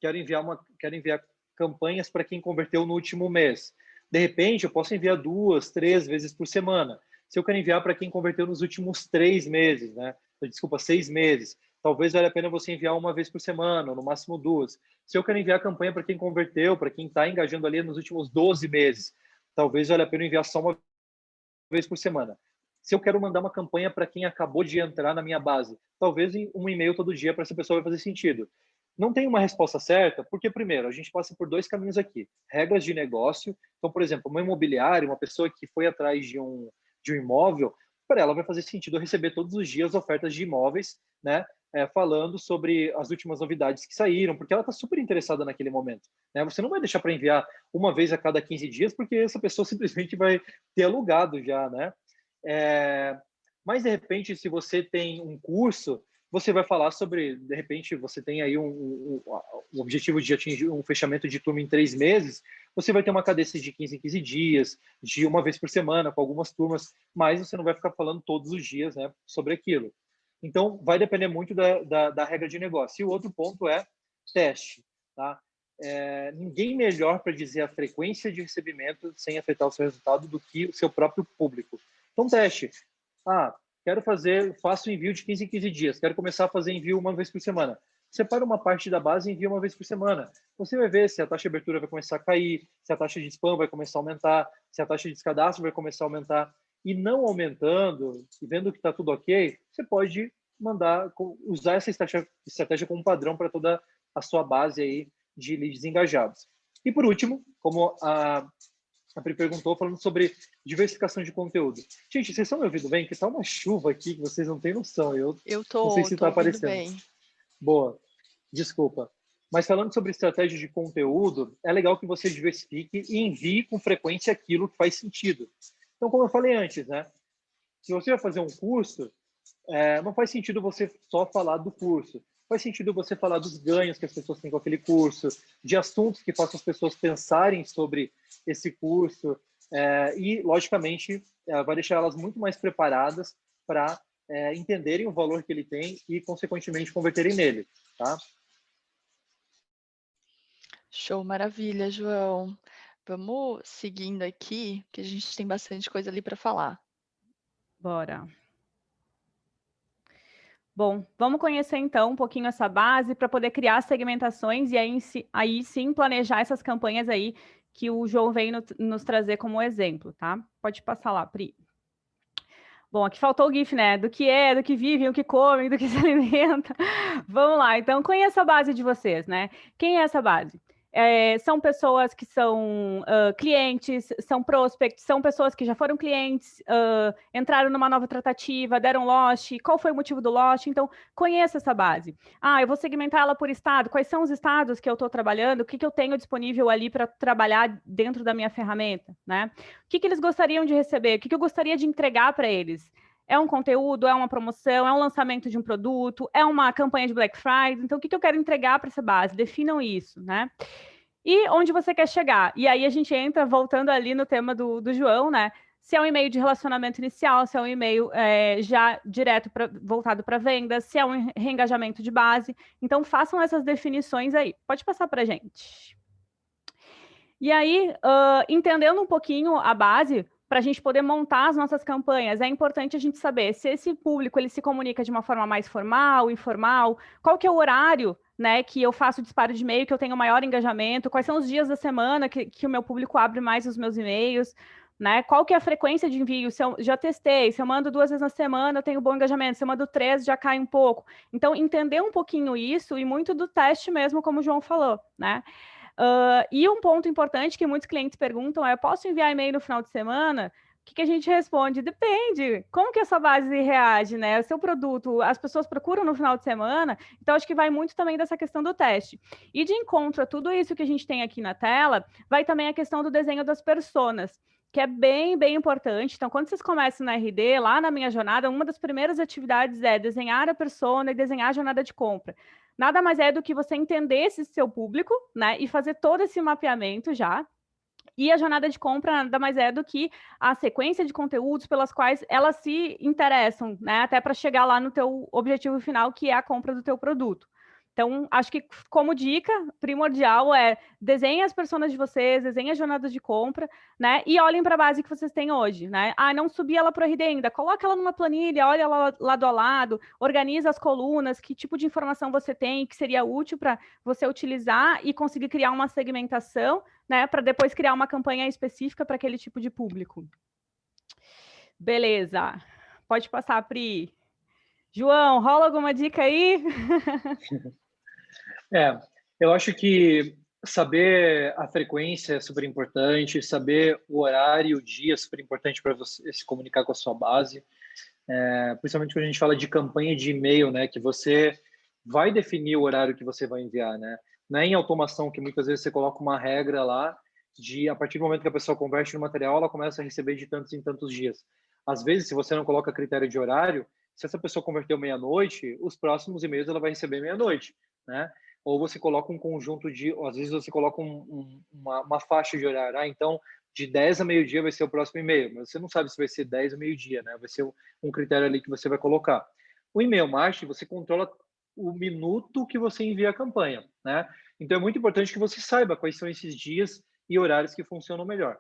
[SPEAKER 3] quero enviar campanhas para quem converteu no último mês. De repente, eu posso enviar 2, 3 vezes por semana. Se eu quero enviar para quem converteu nos últimos 3 meses, né? Desculpa, 6 meses, talvez valha a pena você enviar uma vez por semana, ou no máximo 2. Se eu quero enviar campanha para quem converteu, para quem está engajando ali nos últimos 12 meses, talvez valha a pena enviar só uma vez por semana. Se eu quero mandar uma campanha para quem acabou de entrar na minha base, talvez um e-mail todo dia para essa pessoa vai fazer sentido. Não tem uma resposta certa, porque, primeiro, a gente passa por 2 caminhos aqui. Regras de negócio. Então, por exemplo, uma imobiliária, uma pessoa que foi atrás de um imóvel, para ela vai fazer sentido receber todos os dias ofertas de imóveis, né? Falando sobre as últimas novidades que saíram, porque ela está super interessada naquele momento, né? Você não vai deixar para enviar uma vez a cada 15 dias, porque essa pessoa simplesmente vai ter alugado já, né? Mas, de repente, se você tem um curso, você vai falar sobre, de repente, você tem aí um objetivo de atingir um fechamento de turma em 3 meses, você vai ter uma cadência de 15 em 15 dias, de uma vez por semana, com algumas turmas, mas você não vai ficar falando todos os dias, né, sobre aquilo. Então, vai depender muito da regra de negócio. E o outro ponto é teste, tá? Ninguém melhor para dizer a frequência de recebimento sem afetar o seu resultado do que o seu próprio público. Então, teste. Faço envio de 15 em 15 dias, quero começar a fazer envio uma vez por semana. Separa uma parte da base e envia uma vez por semana. Você vai ver se a taxa de abertura vai começar a cair, se a taxa de spam vai começar a aumentar, se a taxa de descadastro vai começar a aumentar. E não aumentando, e vendo que está tudo ok, você pode usar essa estratégia como padrão para toda a sua base aí de leads engajados. E por último, como a Pri perguntou, falando sobre diversificação de conteúdo. Gente, vocês estão me ouvindo bem? Que tá uma chuva aqui que vocês não têm noção. Eu não sei se está aparecendo. Bem. Boa, desculpa. Mas falando sobre estratégia de conteúdo, é legal que você diversifique e envie com frequência aquilo que faz sentido. Então, como eu falei antes, né? Se você vai fazer um curso, não faz sentido você só falar do curso. Faz sentido você falar dos ganhos que as pessoas têm com aquele curso, de assuntos que façam as pessoas pensarem sobre esse curso e, logicamente, vai deixar elas muito mais preparadas para entenderem o valor que ele tem e, consequentemente, converterem nele, tá?
[SPEAKER 1] Show, maravilha, João. Vamos seguindo aqui, que a gente tem bastante coisa ali para falar.
[SPEAKER 2] Bora. Bom, vamos conhecer então um pouquinho essa base para poder criar segmentações e aí sim planejar essas campanhas aí que o João veio nos trazer como exemplo, tá? Pode passar lá, Pri. Bom, aqui faltou o GIF, né? Do que vivem, o que comem, do que se alimentam. Vamos lá, então conheça a base de vocês, né? Quem é essa base? São pessoas que são clientes, são prospects, são pessoas que já foram clientes, entraram numa nova tratativa, deram lost, qual foi o motivo do lost? Então, conheça essa base. Eu vou segmentar ela por estado, quais são os estados que eu estou trabalhando, o que eu tenho disponível ali para trabalhar dentro da minha ferramenta, né? O que eles gostariam de receber, o que eu gostaria de entregar para eles? É um conteúdo, é uma promoção, é um lançamento de um produto, é uma campanha de Black Friday. Então, o que eu quero entregar para essa base? Definam isso, né? E onde você quer chegar? E aí a gente entra, voltando ali no tema do João, né? Se é um e-mail de relacionamento inicial, se é um e-mail já direto voltado para vendas, se é um reengajamento de base. Então, façam essas definições aí. Pode passar para a gente. E aí, entendendo um pouquinho a base, para a gente poder montar as nossas campanhas, é importante a gente saber se esse público ele se comunica de uma forma mais formal, informal, qual que é o horário, né, que eu faço disparo de e-mail, que eu tenho maior engajamento, quais são os dias da semana que o meu público abre mais os meus e-mails, né, qual que é a frequência de envio, se eu já testei, se eu mando 2 vezes na semana, eu tenho bom engajamento, se eu mando 3, já cai um pouco. Então, entender um pouquinho isso e muito do teste mesmo, como o João falou, né. E um ponto importante que muitos clientes perguntam é: posso enviar e-mail no final de semana? O que a gente responde? Depende. Como que a sua base reage, né? O seu produto, as pessoas procuram no final de semana? Então, acho que vai muito também dessa questão do teste. E de encontro a tudo isso que a gente tem aqui na tela, vai também a questão do desenho das personas. que é bem, bem importante. Então, quando vocês começam na RD, lá na minha jornada, uma das primeiras atividades é desenhar a persona e desenhar a jornada de compra. Nada mais é do que você entender esse seu público, né, e fazer todo esse mapeamento já. E a jornada de compra nada mais é do que a sequência de conteúdos pelas quais elas se interessam, né, até para chegar lá no teu objetivo final, que é a compra do teu produto. Então, acho que como dica primordial é desenhem as personas de vocês, desenhem as jornadas de compra, né? E olhem para a base que vocês têm hoje, né? Ah, não subi ela para o RD ainda, coloca ela numa planilha, olha ela lado a lado, organiza as colunas, que tipo de informação você tem que seria útil para você utilizar e conseguir criar uma segmentação, né? Para depois criar uma campanha específica para aquele tipo de público. Beleza. Pode passar, Pri. João, rola alguma dica aí?
[SPEAKER 3] Eu acho que saber a frequência é super importante, saber o horário, o dia é super importante para você se comunicar com a sua base, principalmente quando a gente fala de campanha de e-mail, né, que você vai definir o horário que você vai enviar, né? Não é em automação que muitas vezes você coloca uma regra lá de a partir do momento que a pessoa converte no material, ela começa a receber de tantos em tantos dias. Às vezes, se você não coloca critério de horário, se essa pessoa converteu meia-noite, os próximos e-mails ela vai receber meia-noite, né? Ou você coloca um conjunto de, ou às vezes você coloca uma faixa de horário. Ah, então, de 10 a meio-dia vai ser o próximo e-mail, mas você não sabe se vai ser 10 a meio-dia, né? Vai ser um critério ali que você vai colocar. O e-mail marketing, você controla o minuto que você envia a campanha, né? Então, é muito importante que você saiba quais são esses dias e horários que funcionam melhor.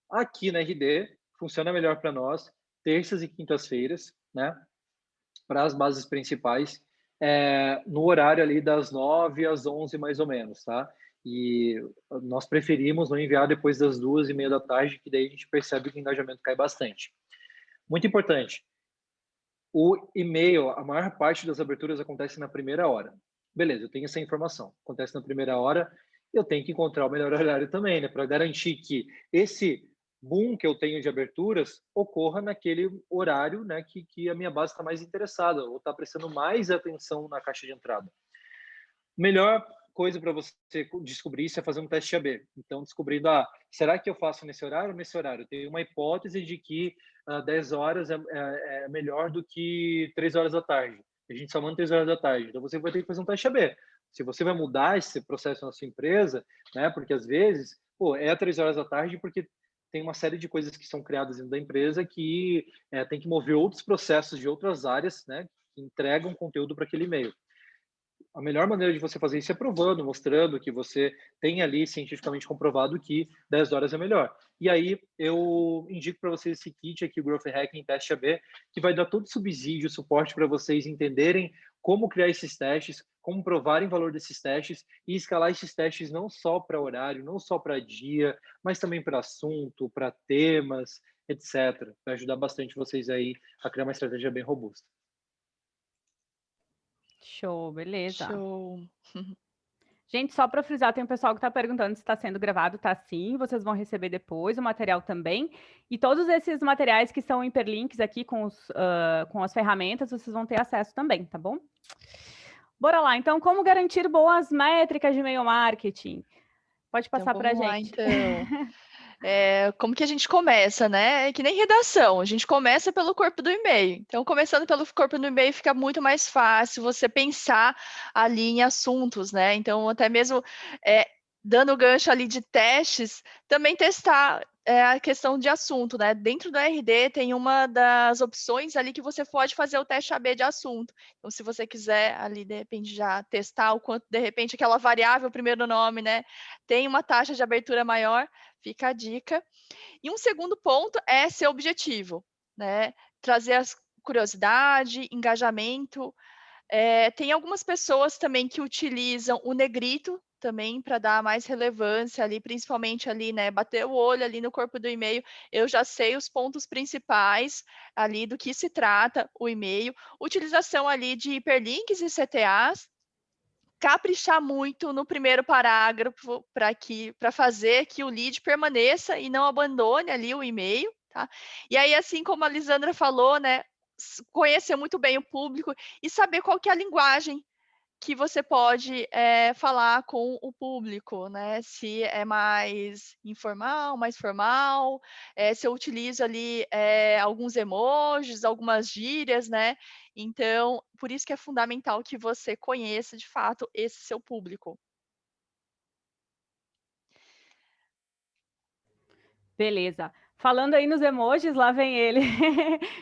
[SPEAKER 3] Aqui na RD, funciona melhor para nós, terças e quintas-feiras, né? Para as bases principais, no horário ali das 9 às 11 mais ou menos, tá? E nós preferimos não enviar depois das 2h30 da tarde, que daí a gente percebe que o engajamento cai bastante. Muito importante, o e-mail, a maior parte das aberturas acontece na primeira hora. Beleza, eu tenho essa informação, acontece na primeira hora, eu tenho que encontrar o melhor horário também, né? Para garantir que esse boom que eu tenho de aberturas ocorra naquele horário, né, que a minha base está mais interessada ou está prestando mais atenção na caixa de entrada. Melhor coisa para você descobrir isso é fazer um teste AB. Então, descobrindo, será que eu faço nesse horário ou nesse horário? Eu tenho uma hipótese de que 10 horas é melhor do que 3 horas da tarde. A gente só manda 3 horas da tarde. Então, você vai ter que fazer um teste AB. Se você vai mudar esse processo na sua empresa, né, porque às vezes, é 3 horas da tarde porque tem uma série de coisas que são criadas dentro da empresa que tem que mover outros processos de outras áreas, né, que entregam conteúdo para aquele e-mail. A melhor maneira de você fazer isso é provando, mostrando que você tem ali cientificamente comprovado que 10 horas é melhor. E aí eu indico para vocês esse kit aqui, o Growth Hacking Teste AB, que vai dar todo subsídio, suporte para vocês entenderem como criar esses testes, como provarem o valor desses testes e escalar esses testes não só para horário, não só para dia, mas também para assunto, para temas, etc. Vai ajudar bastante vocês aí a criar uma estratégia bem robusta.
[SPEAKER 2] Show, beleza.
[SPEAKER 1] Show.
[SPEAKER 2] Gente, só para frisar, tem um pessoal que está perguntando se está sendo gravado. Tá sim, vocês vão receber depois o material também. E todos esses materiais que são hiperlinks aqui com as ferramentas, vocês vão ter acesso também, tá bom? Bora lá, então, como garantir boas métricas de e-mail marketing? Pode passar para a gente.
[SPEAKER 1] Então. Como que a gente começa, né? É que nem redação, a gente começa pelo corpo do e-mail. Então, começando pelo corpo do e-mail, fica muito mais fácil você pensar ali em assuntos, né? Então, até mesmo dando gancho ali de testes, também testar a questão de assunto, né? Dentro do RD tem uma das opções ali que você pode fazer o teste AB de assunto. Então, se você quiser ali, de repente, já testar o quanto, de repente, aquela variável, primeiro nome, né? Tem uma taxa de abertura maior, fica a dica. E um segundo ponto é ser objetivo, né? Trazer a curiosidade, engajamento. Tem algumas pessoas também que utilizam o negrito também para dar mais relevância ali, principalmente ali, né? Bater o olho ali no corpo do e-mail, eu já sei os pontos principais ali do que se trata o e-mail. Utilização ali de hiperlinks e CTAs, caprichar muito no primeiro parágrafo para fazer que o lead permaneça e não abandone ali o e-mail, tá? E aí, assim como a Lisandra falou, né, conhecer muito bem o público e saber qual que é a linguagem que você pode falar com o público, né? Se é mais informal, mais formal, se eu utilizo ali alguns emojis, algumas gírias, né? Então, por isso que é fundamental que você conheça de fato esse seu público.
[SPEAKER 2] Beleza. Falando aí nos emojis, lá vem ele.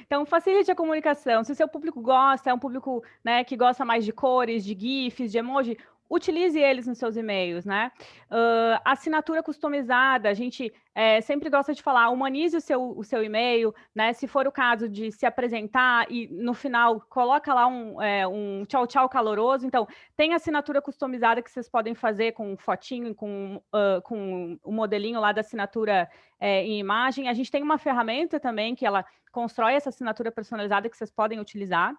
[SPEAKER 2] Então, facilite a comunicação. Se o seu público gosta, é um público, né, que gosta mais de cores, de GIFs, de emoji, utilize eles nos seus e-mails, né? Assinatura customizada, a gente sempre gosta de falar, humanize o seu e-mail, né? Se for o caso de se apresentar e no final coloca lá um tchau, tchau caloroso. Então, tem assinatura customizada que vocês podem fazer com fotinho, com o modelinho lá da assinatura em imagem. A gente tem uma ferramenta também que ela constrói essa assinatura personalizada que vocês podem utilizar.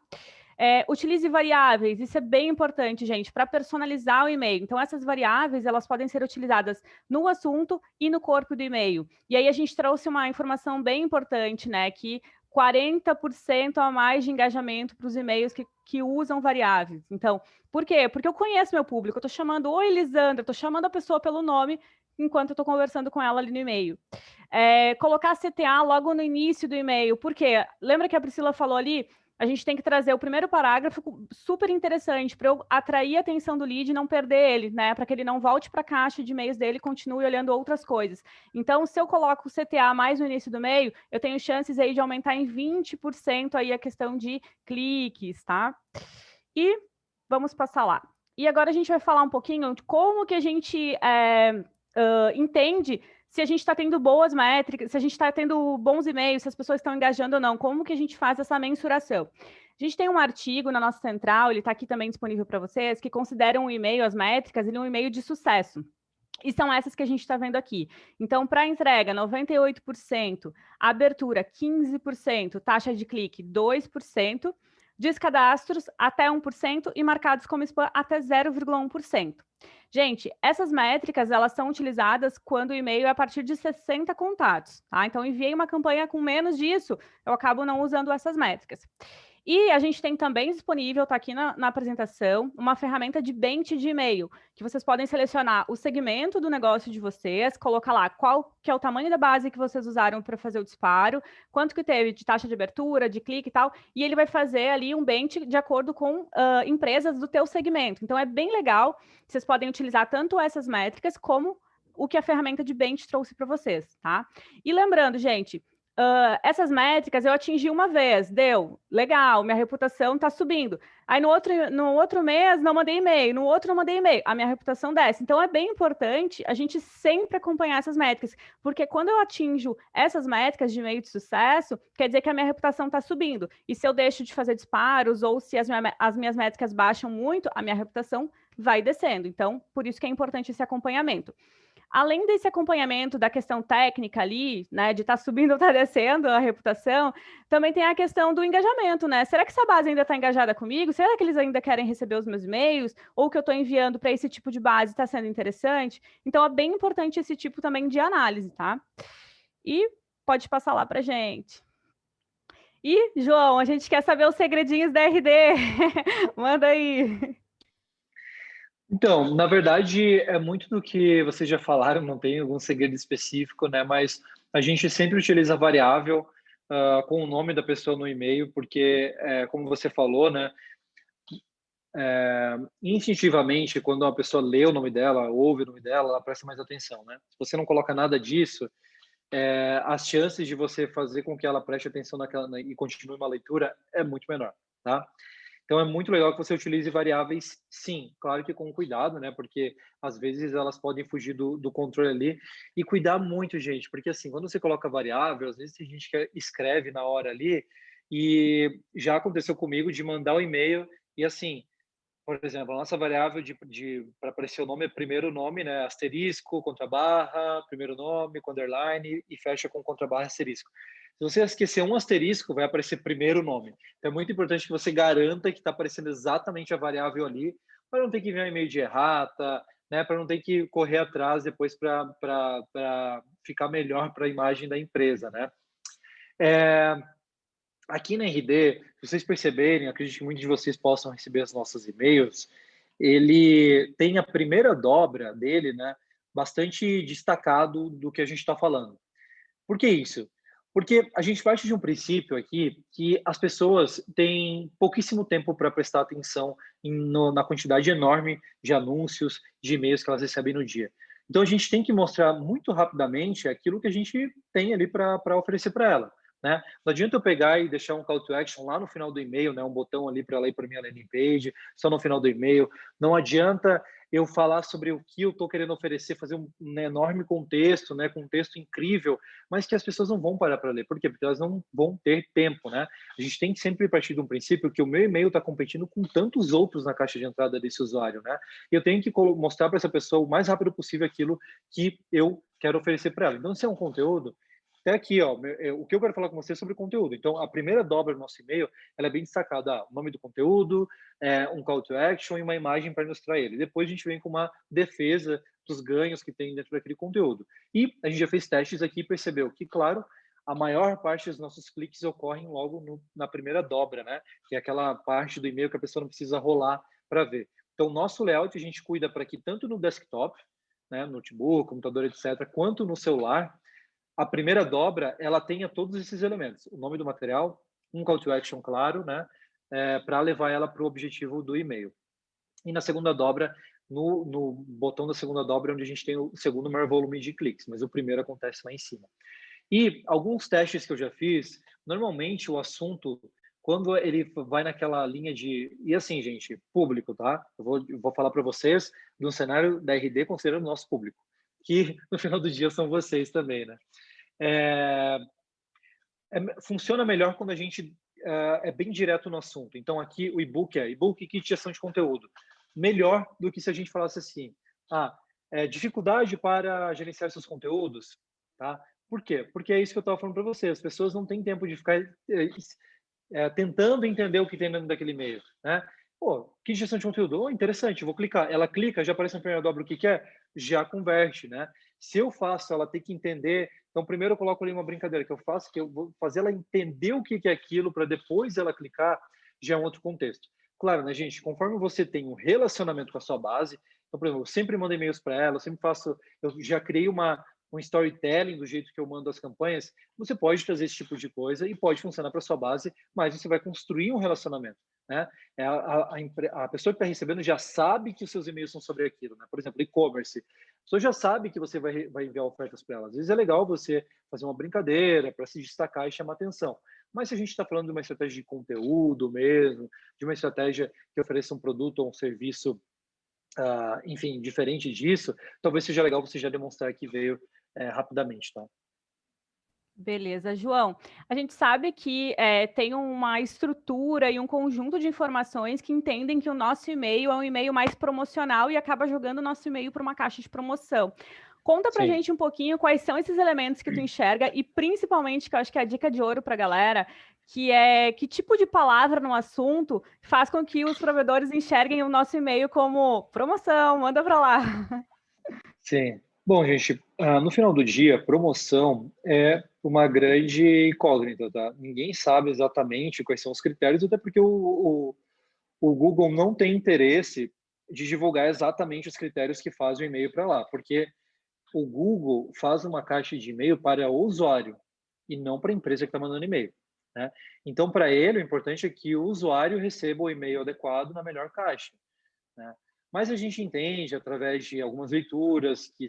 [SPEAKER 2] Utilize variáveis, isso é bem importante, gente, para personalizar o e-mail. Então, essas variáveis, elas podem ser utilizadas no assunto e no corpo do e-mail. E aí a gente trouxe uma informação bem importante, né, que 40% a mais de engajamento para os e-mails que usam variáveis. Então, por quê? Porque eu conheço meu público, eu estou chamando, oi, Lisandra, estou chamando a pessoa pelo nome enquanto eu estou conversando com ela ali no e-mail. Colocar CTA logo no início do e-mail, por quê? Lembra que a Priscila falou ali? A gente tem que trazer o primeiro parágrafo super interessante para eu atrair a atenção do lead e não perder ele, né? Para que ele não volte para a caixa de e-mails dele e continue olhando outras coisas. Então, se eu coloco o CTA mais no início do e-mail, eu tenho chances aí de aumentar em 20% aí a questão de cliques, tá? E vamos passar lá. E agora a gente vai falar um pouquinho de como que a gente entende se a gente está tendo boas métricas, se a gente está tendo bons e-mails, se as pessoas estão engajando ou não, como que a gente faz essa mensuração? A gente tem um artigo na nossa central, ele está aqui também disponível para vocês, que consideram o e-mail, as métricas, ele é um e-mail de sucesso. E são essas que a gente está vendo aqui. Então, para entrega, 98%, abertura, 15%, taxa de clique, 2%, descadastros, até 1%, e marcados como spam, até 0,1%. Gente, essas métricas, elas são utilizadas quando o e-mail é a partir de 60 contatos, tá? Então, enviei uma campanha com menos disso, eu acabo não usando essas métricas. E a gente tem também disponível, está aqui na apresentação, uma ferramenta de bench de e-mail, que vocês podem selecionar o segmento do negócio de vocês, colocar lá qual que é o tamanho da base que vocês usaram para fazer o disparo, quanto que teve de taxa de abertura, de clique e tal, e ele vai fazer ali um bench de acordo com empresas do teu segmento. Então, é bem legal, vocês podem utilizar tanto essas métricas como o que a ferramenta de bench trouxe para vocês, tá? E lembrando, gente, essas métricas eu atingi uma vez, deu, legal, minha reputação está subindo. Aí no outro mês não mandei e-mail, no outro não mandei e-mail, a minha reputação desce. Então é bem importante a gente sempre acompanhar essas métricas, porque quando eu atinjo essas métricas de e-mail de sucesso, quer dizer que a minha reputação está subindo. E se eu deixo de fazer disparos ou se as minhas métricas baixam muito, a minha reputação vai descendo. Então, por isso que é importante esse acompanhamento. Além desse acompanhamento da questão técnica ali, né, de estar subindo ou estar descendo a reputação, também tem a questão do engajamento, né? Será que essa base ainda está engajada comigo? Será que eles ainda querem receber os meus e-mails? Ou o que eu estou enviando para esse tipo de base está sendo interessante? Então, é bem importante esse tipo também de análise, tá? E pode passar lá para gente. E, João, a gente quer saber os segredinhos da RD. Manda aí.
[SPEAKER 3] Então, na verdade, é muito do que vocês já falaram, não tem algum segredo específico, né? Mas a gente sempre utiliza a variável com o nome da pessoa no e-mail, porque, como você falou, né? Instintivamente, quando uma pessoa lê o nome dela, ouve o nome dela, ela presta mais atenção, né? Se você não coloca nada disso, as chances de você fazer com que ela preste atenção naquela e continue uma leitura é muito menor, tá? Então, é muito legal que você utilize variáveis, sim, claro que com cuidado, né? Porque, às vezes, elas podem fugir do controle ali. E cuidar muito, gente, porque, assim, quando você coloca variável, às vezes tem gente que escreve na hora ali e já aconteceu comigo de mandar o e-mail e, assim, por exemplo, a nossa variável para aparecer o nome é primeiro nome, né? Asterisco, contrabarra, primeiro nome, com underline e fecha com contrabarra asterisco. Se você esquecer um asterisco, vai aparecer primeiro nome. Então é muito importante que você garanta que está aparecendo exatamente a variável ali, para não ter que enviar um e-mail de errata, né? Para não ter que correr atrás depois para ficar melhor para a imagem da empresa, né? Aqui na RD, se vocês perceberem, acredito que muitos de vocês possam receber os nossos e-mails, ele tem a primeira dobra dele, né, bastante destacado do que a gente está falando. Por que isso? Porque a gente parte de um princípio aqui que as pessoas têm pouquíssimo tempo para prestar atenção na quantidade enorme de anúncios, de e-mails que elas recebem no dia. Então, a gente tem que mostrar muito rapidamente aquilo que a gente tem ali para oferecer para ela. Né? Não adianta eu pegar e deixar um call to action lá no final do e-mail, né? Um botão ali para ela ir para minha landing page, só no final do e-mail. Não adianta eu falar sobre o que eu estou querendo oferecer, fazer um enorme contexto, né? Com um texto incrível, mas que as pessoas não vão parar para ler. Por quê? Porque elas não vão ter tempo, né? A gente tem que sempre partir de um princípio que o meu e-mail está competindo com tantos outros na caixa de entrada desse usuário, né? E eu tenho que mostrar para essa pessoa o mais rápido possível aquilo que eu quero oferecer para ela. Então, se é um conteúdo, até aqui, ó, o que eu quero falar com você é sobre conteúdo. Então, a primeira dobra do nosso e-mail, ela é bem destacada, o nome do conteúdo, um call to action e uma imagem para ilustrar ele. Depois a gente vem com uma defesa dos ganhos que tem dentro daquele conteúdo. E a gente já fez testes aqui e percebeu que, claro, a maior parte dos nossos cliques ocorrem logo na primeira dobra, né? Que é aquela parte do e-mail que a pessoa não precisa rolar para ver. Então, nosso layout a gente cuida para que tanto no desktop, né, notebook, computador, etc., quanto no celular, a primeira dobra, ela tenha todos esses elementos. O nome do material, um call to action claro, né? Para levar ela para o objetivo do e-mail. E na segunda dobra, no botão da segunda dobra, onde a gente tem o segundo maior volume de cliques, mas o primeiro acontece lá em cima. E alguns testes que eu já fiz, normalmente o assunto, quando ele vai naquela linha de... E assim, gente, público, tá? Eu vou falar para vocês de um cenário da RD considerando o nosso público, que no final do dia são vocês também, né? Funciona melhor quando a gente é bem direto no assunto. Então, aqui o e-book e-book e kit de gestão de conteúdo. Melhor do que se a gente falasse assim, dificuldade para gerenciar seus conteúdos, tá? Por quê? Porque é isso que eu estava falando para você. As pessoas não têm tempo de ficar tentando entender o que tem dentro daquele e-mail, né? Pô, que gestão de conteúdo? Oh, interessante, vou clicar. Ela clica, já aparece na primeira dobra o que é, já converte, né? Se eu faço ela ter que entender, então primeiro eu coloco ali uma brincadeira que eu faço, que eu vou fazer ela entender o que é aquilo para depois ela clicar, já é um outro contexto. Claro, né, gente? Conforme você tem um relacionamento com a sua base, então, por exemplo, eu sempre mando e-mails para ela, eu já criei um storytelling do jeito que eu mando as campanhas, você pode trazer esse tipo de coisa e pode funcionar para sua base, mas você vai construir um relacionamento, né? A pessoa que está recebendo já sabe que os seus e-mails são sobre aquilo, né? Por exemplo, e-commerce. A pessoa já sabe que você vai enviar ofertas para ela. Às vezes é legal você fazer uma brincadeira para se destacar e chamar atenção. Mas se a gente está falando de uma estratégia de conteúdo mesmo, de uma estratégia que ofereça um produto ou um serviço, enfim, diferente disso, talvez seja legal você já demonstrar que veio rapidamente, tá?
[SPEAKER 2] Beleza, João. A gente sabe que tem uma estrutura e um conjunto de informações que entendem que o nosso e-mail é um e-mail mais promocional e acaba jogando o nosso e-mail para uma caixa de promoção. Conta pra gente um pouquinho quais são esses elementos que tu enxerga e principalmente, que eu acho que é a dica de ouro para a galera, que é que tipo de palavra no assunto faz com que os provedores enxerguem o nosso e-mail como promoção, manda para lá.
[SPEAKER 3] Sim. Bom, gente, no final do dia, promoção é uma grande incógnita, tá? Ninguém sabe exatamente quais são os critérios, até porque o Google não tem interesse de divulgar exatamente os critérios que fazem o e-mail para lá, porque o Google faz uma caixa de e-mail para o usuário e não para a empresa que está mandando e-mail, né? Então, para ele, o importante é que o usuário receba o e-mail adequado na melhor caixa, né? Mas a gente entende, através de algumas leituras que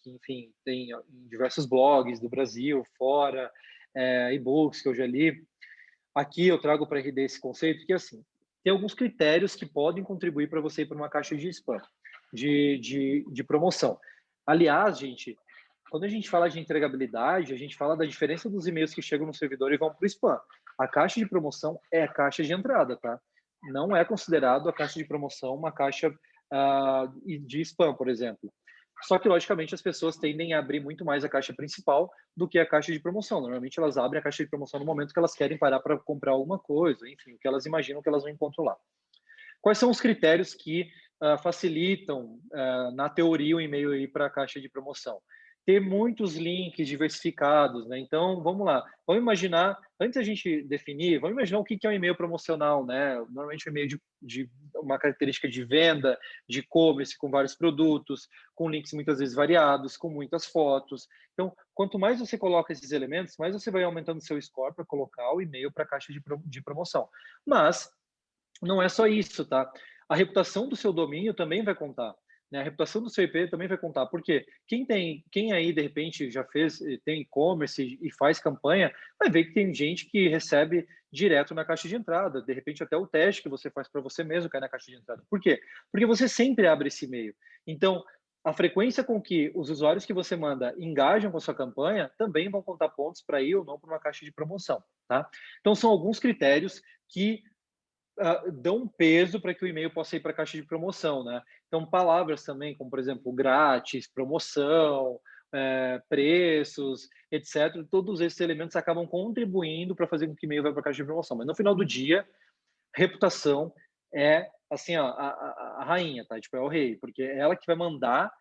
[SPEAKER 3] enfim, tem em diversos blogs do Brasil, fora, e-books que eu já li. Aqui eu trago para a RD esse conceito que, assim, tem alguns critérios que podem contribuir para você ir para uma caixa de spam, de promoção. Aliás, gente, quando a gente fala de entregabilidade, a gente fala da diferença dos e-mails que chegam no servidor e vão para o spam. A caixa de promoção é a caixa de entrada, tá? Não é considerado a caixa de promoção uma caixa de spam, por exemplo. Só que, logicamente, as pessoas tendem a abrir muito mais a caixa principal do que a caixa de promoção. Normalmente, elas abrem a caixa de promoção no momento que elas querem parar para comprar alguma coisa, enfim, o que elas imaginam que elas vão encontrar lá. Quais são os critérios que facilitam, na teoria, o e-mail ir para a caixa de promoção? ter muitos links diversificados, né? Então, vamos lá. Vamos imaginar, antes da gente definir, vamos imaginar o que é um e-mail promocional, né? Normalmente um e-mail de uma característica de venda, de e-commerce com vários produtos, com links muitas vezes variados, com muitas fotos. Então, quanto mais você coloca esses elementos, mais você vai aumentando o seu score para colocar o e-mail para a caixa de promoção. Mas não é só isso, tá? A reputação do seu domínio também vai contar, né? A reputação do seu IP também vai contar. Por quê? Quem aí, de repente, já tem e-commerce e faz campanha, vai ver que tem gente que recebe direto na caixa de entrada. De repente, até o teste que você faz para você mesmo cai na caixa de entrada. Por quê? Porque você sempre abre esse e-mail. Então, a frequência com que os usuários que você manda engajam com a sua campanha também vão contar pontos para ir ou não para uma caixa de promoção, tá? Então, são alguns critérios que dão peso para que o e-mail possa ir para a caixa de promoção, né? Então, palavras também, como, por exemplo, grátis, promoção, preços, etc. Todos esses elementos acabam contribuindo para fazer com que o e-mail vá para a caixa de promoção. Mas, no final do dia, reputação é, assim, ó, a rainha, tá? Tipo, é o rei, porque é ela que vai mandar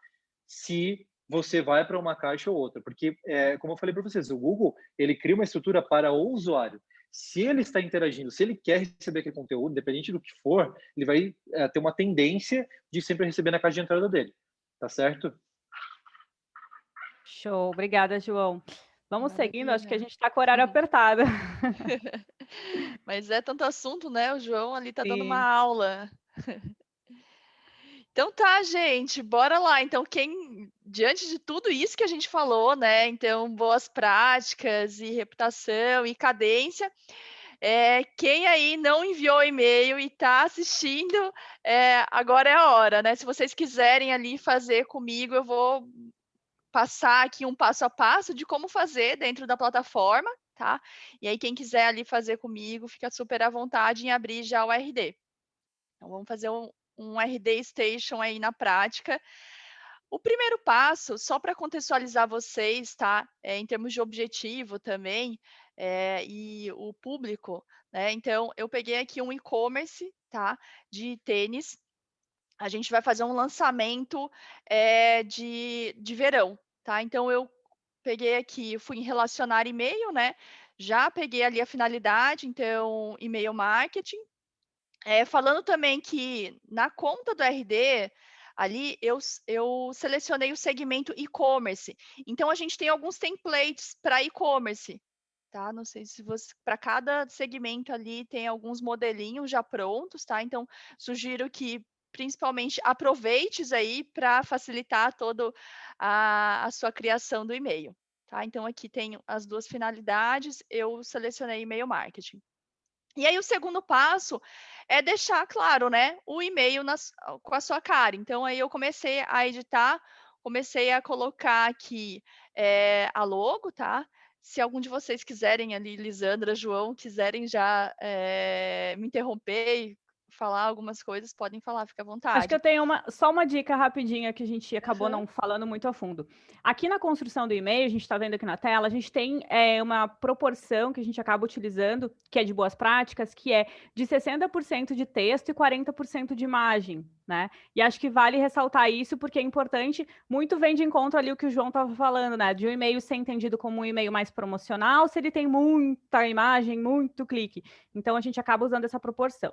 [SPEAKER 3] se você vai para uma caixa ou outra. Porque, como eu falei para vocês, o Google, ele cria uma estrutura para o usuário. Se ele está interagindo, se ele quer receber aquele conteúdo, independente do que for, ele vai ter uma tendência de sempre receber na caixa de entrada dele. Tá certo?
[SPEAKER 2] Show, obrigada, João. Vamos seguindo, acho que a
[SPEAKER 1] Maravilha.
[SPEAKER 2] gente está com o horário apertado.
[SPEAKER 1] Mas é tanto assunto, né? O João ali tá dando uma
[SPEAKER 2] Sim.
[SPEAKER 1] aula. Então tá, gente, bora lá. Então, diante de tudo isso que a gente falou, né? Então, boas práticas e reputação e cadência. Quem aí não enviou e-mail e está assistindo, agora é a hora, né? Se vocês quiserem ali fazer comigo, eu vou passar aqui um passo a passo de como fazer dentro da plataforma, tá? E aí, quem quiser ali fazer comigo, fica super à vontade em abrir já o RD. Então, vamos fazer um RD Station aí na prática. O primeiro passo, só para contextualizar vocês, tá? Em termos de objetivo também, e o público, né? Então, eu peguei aqui um e-commerce, tá? De tênis. A gente vai fazer um lançamento de verão, tá? Então, eu peguei aqui, fui em relacionar e-mail, né? Já peguei ali a finalidade, então, e-mail marketing. Falando também que na conta do RD, ali eu selecionei o segmento e-commerce. Então, a gente tem alguns templates para e-commerce, tá? Não sei se você, para cada segmento ali tem alguns modelinhos já prontos, tá? Então, sugiro que principalmente aproveites aí para facilitar toda a sua criação do e-mail, tá? Então, aqui tem as duas finalidades, eu selecionei e-mail marketing. E aí o segundo passo é deixar claro, né, o e-mail com a sua cara. Então aí eu comecei a editar, comecei a colocar aqui a logo, tá? Se algum de vocês quiserem ali, Lisandra, João, quiserem já me interromper e falar algumas coisas, podem falar, fica à
[SPEAKER 2] Acho que eu
[SPEAKER 1] vontade.
[SPEAKER 2] tenho só uma dica rapidinha que a gente acabou
[SPEAKER 1] Aham.
[SPEAKER 2] não falando muito a fundo. Aqui na construção do e-mail, a gente está vendo aqui na tela, a gente tem uma proporção que a gente acaba utilizando, que é de boas práticas, que é de 60% de texto e 40% de imagem, né? E acho que vale ressaltar isso porque é importante, muito vem de encontro ali o que o João estava falando, né? De um e-mail ser entendido como um e-mail mais promocional, se ele tem muita imagem, muito clique. Então a gente acaba usando essa proporção.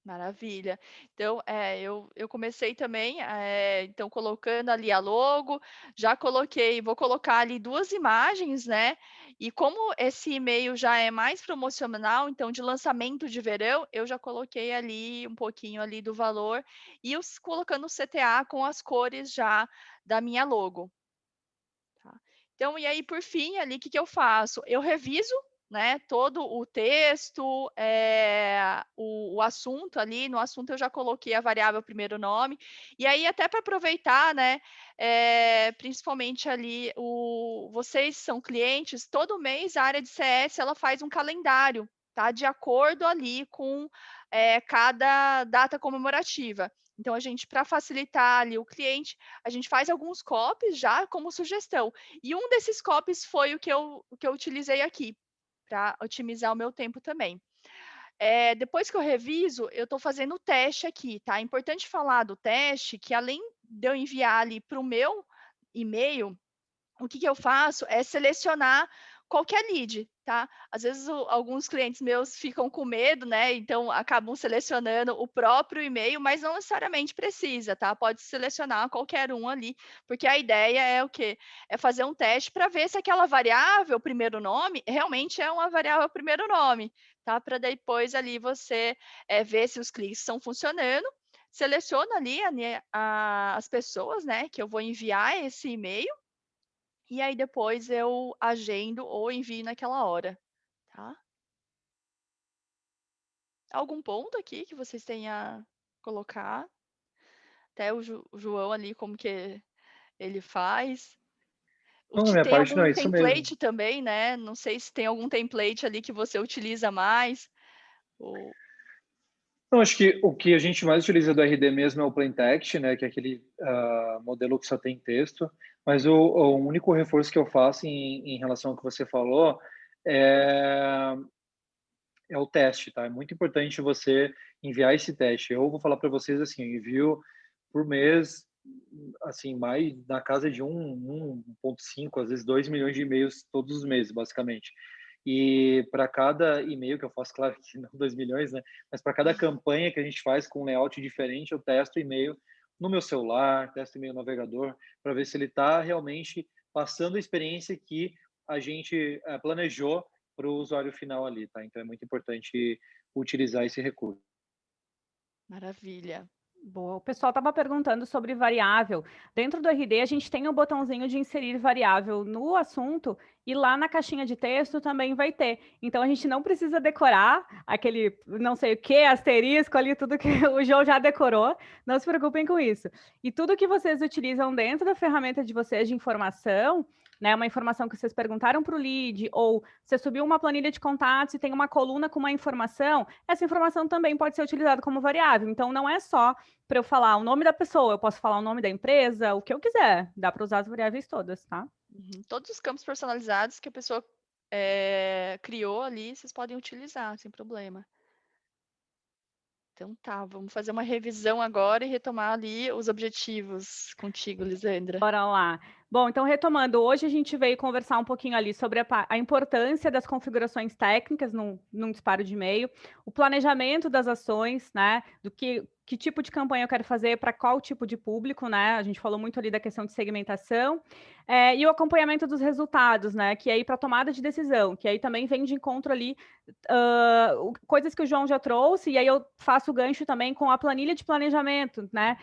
[SPEAKER 1] Maravilha. Então, eu comecei também, então, colocando ali a logo, já coloquei, vou colocar ali duas imagens, né? E como esse e-mail já é mais promocional, então, de lançamento de verão, eu já coloquei ali um pouquinho ali do valor e colocando o CTA com as cores já da minha logo. Tá? Então, e aí, por fim, ali, o que eu faço? Eu reviso, né, todo o texto, o assunto ali, no assunto eu já coloquei a variável primeiro nome, e aí até para aproveitar, né, principalmente ali, vocês são clientes, todo mês a área de CS, ela faz um calendário, tá, de acordo ali com cada data comemorativa. Então, a gente, para facilitar ali o cliente, a gente faz alguns copies já como sugestão. E um desses copies foi o que eu utilizei aqui, para otimizar o meu tempo também. Depois que eu reviso, eu estou fazendo o teste aqui, tá? É importante falar do teste, que além de eu enviar ali para o meu e-mail, o que eu faço é selecionar qualquer lead, tá? Às vezes alguns clientes meus ficam com medo, né? Então acabam selecionando o próprio e-mail, mas não necessariamente precisa, tá? Pode selecionar qualquer um ali, porque a ideia é o quê? É fazer um teste para ver se aquela variável, primeiro nome, realmente é uma variável primeiro nome, tá? Para depois ali você ver se os cliques estão funcionando. Seleciona ali as pessoas, né, que eu vou enviar esse e-mail, e aí depois eu agendo ou envio naquela hora, tá. Algum ponto aqui que vocês tenham a colocar? Até o João ali, como que ele faz. O
[SPEAKER 3] Não, da
[SPEAKER 1] te
[SPEAKER 3] minha
[SPEAKER 1] Tem
[SPEAKER 3] parte não,
[SPEAKER 1] algum
[SPEAKER 3] é isso mesmo.
[SPEAKER 1] template também, né, não sei se tem algum template ali que você utiliza mais, ou
[SPEAKER 3] Não, acho que o que a gente mais utiliza do RD mesmo é o plain text, né, que é aquele modelo que só tem texto, mas o único reforço que eu faço em relação ao que você falou é, é o teste, tá? É muito importante você enviar esse teste. Eu vou falar para vocês assim, eu envio por mês, assim, mais na casa de 1,5, às vezes 2 milhões de e-mails todos os meses, basicamente. E para cada e-mail que eu faço, claro que não 2 milhões, né? Mas para cada campanha que a gente faz com um layout diferente, eu testo o e-mail no meu celular, testo o e-mail no navegador, para ver se ele está realmente passando a experiência que a gente planejou para o usuário final ali, tá? Então é muito importante utilizar esse recurso.
[SPEAKER 1] maravilha.
[SPEAKER 2] Boa. O pessoal estava perguntando sobre variável. Dentro do RD, a gente tem o botãozinho de inserir variável no assunto e lá na caixinha de texto também vai ter. Então, a gente não precisa decorar aquele não sei o que, asterisco ali, tudo que o João já decorou. Não se preocupem com isso. E tudo que vocês utilizam dentro da ferramenta de vocês de informação, né, uma informação que vocês perguntaram para o lead, ou você subiu uma planilha de contatos e tem uma coluna com uma informação, essa informação também pode ser utilizada como variável. Então, não é só para eu falar o nome da pessoa, eu posso falar o nome da empresa, o que eu quiser. Dá para usar as variáveis todas, tá?
[SPEAKER 1] Uhum. Todos os campos personalizados que a pessoa criou ali, vocês podem utilizar sem problema. Então tá, vamos fazer uma revisão agora e retomar ali os objetivos contigo, Lisandra.
[SPEAKER 2] Bora lá. Bom, então retomando, hoje a gente veio conversar um pouquinho ali sobre a importância das configurações técnicas num disparo de e-mail, o planejamento das ações, né? Do que tipo de campanha eu quero fazer para qual tipo de público, né? A gente falou muito ali da questão de segmentação, e o acompanhamento dos resultados, né? Que aí para tomada de decisão, que aí também vem de encontro ali coisas que o João já trouxe, e aí eu faço o gancho também com a planilha de planejamento, né?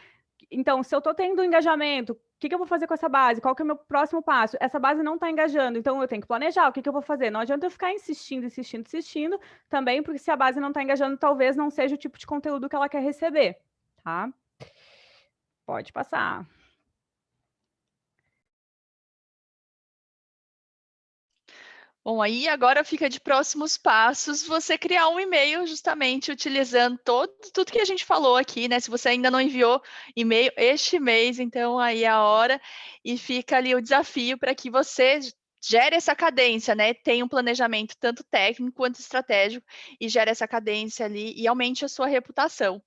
[SPEAKER 2] Então, se eu estou tendo engajamento, o que eu vou fazer com essa base? Qual que é o meu próximo passo? Essa base não está engajando, então eu tenho que planejar o que eu vou fazer. Não adianta eu ficar insistindo, insistindo, insistindo, também, porque se a base não está engajando, talvez não seja o tipo de conteúdo que ela quer receber, tá? Pode passar.
[SPEAKER 1] Bom, aí agora fica de próximos passos você criar um e-mail justamente utilizando tudo que a gente falou aqui, né? Se você ainda não enviou e-mail este mês, então aí é a hora e fica ali o desafio para que você gere essa cadência, né? Tenha um planejamento tanto técnico quanto estratégico e gere essa cadência ali e aumente a sua reputação.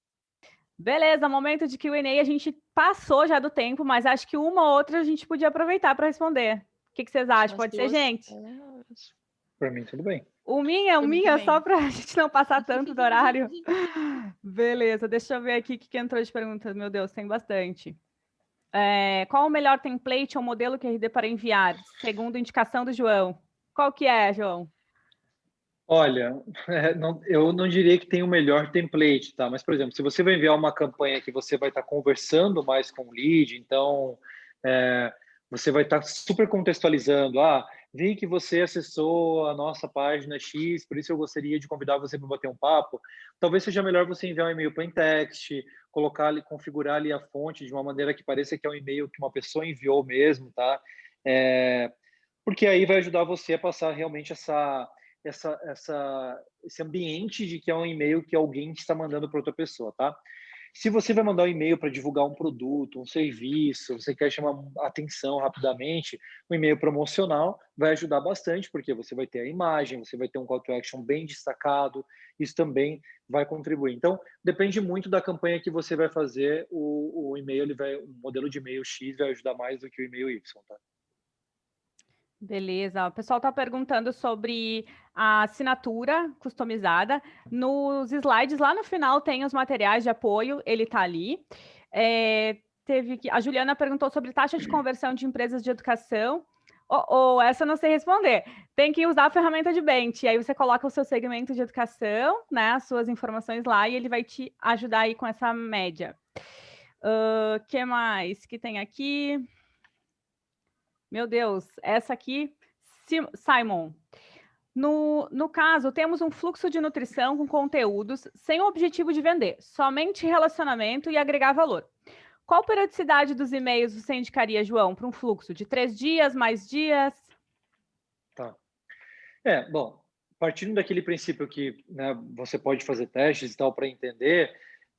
[SPEAKER 2] Beleza, momento de Q&A, a gente passou já do tempo, mas acho que uma ou outra a gente podia aproveitar para responder. O que vocês acham?
[SPEAKER 1] Umas
[SPEAKER 2] Pode ser,
[SPEAKER 1] duas.
[SPEAKER 2] gente?
[SPEAKER 3] Por mim, tudo bem.
[SPEAKER 2] O
[SPEAKER 1] Por mim
[SPEAKER 2] minha, só
[SPEAKER 1] também.
[SPEAKER 2] para a gente não passar tanto do horário. Beleza, deixa eu ver aqui o que entrou de perguntas. Meu Deus, tem bastante. Qual o melhor template ou modelo QRD para enviar, segundo indicação do João? Qual que é, João?
[SPEAKER 3] Olha, eu não diria que tem o melhor template, tá? Mas, por exemplo, se você vai enviar uma campanha que você vai estar conversando mais com o lead, então você vai estar super contextualizando. Vi que você acessou a nossa página X, por isso eu gostaria de convidar você para bater um papo. Talvez seja melhor você enviar um e-mail plain text, colocar ali, configurar ali a fonte de uma maneira que pareça que é um e-mail que uma pessoa enviou mesmo, tá? Porque aí vai ajudar você a passar realmente esse ambiente de que é um e-mail que alguém está mandando para outra pessoa, tá? Se você vai mandar um e-mail para divulgar um produto, um serviço, você quer chamar atenção rapidamente, o e-mail promocional vai ajudar bastante, porque você vai ter a imagem, você vai ter um call to action bem destacado, isso também vai contribuir. Então, depende muito da campanha que você vai fazer o o e-mail, o modelo de e-mail X vai ajudar mais do que o e-mail Y, tá?
[SPEAKER 2] Beleza. O pessoal está perguntando sobre a assinatura customizada. Nos slides, lá no final, tem os materiais de apoio, ele está ali. A Juliana perguntou sobre taxa de conversão de empresas de educação. Essa eu não sei responder. Tem que usar a ferramenta de Bench. Aí você coloca o seu segmento de educação, né, as suas informações lá, e ele vai te ajudar aí com essa média. Que mais que tem aqui? Meu Deus, essa aqui, Simon. No caso, temos um fluxo de nutrição com conteúdos sem o objetivo de vender, somente relacionamento e agregar valor. Qual periodicidade dos e-mails você indicaria, João, para um fluxo de 3 dias, mais dias?
[SPEAKER 3] Tá. Bom, partindo daquele princípio que, né, você pode fazer testes e tal para entender,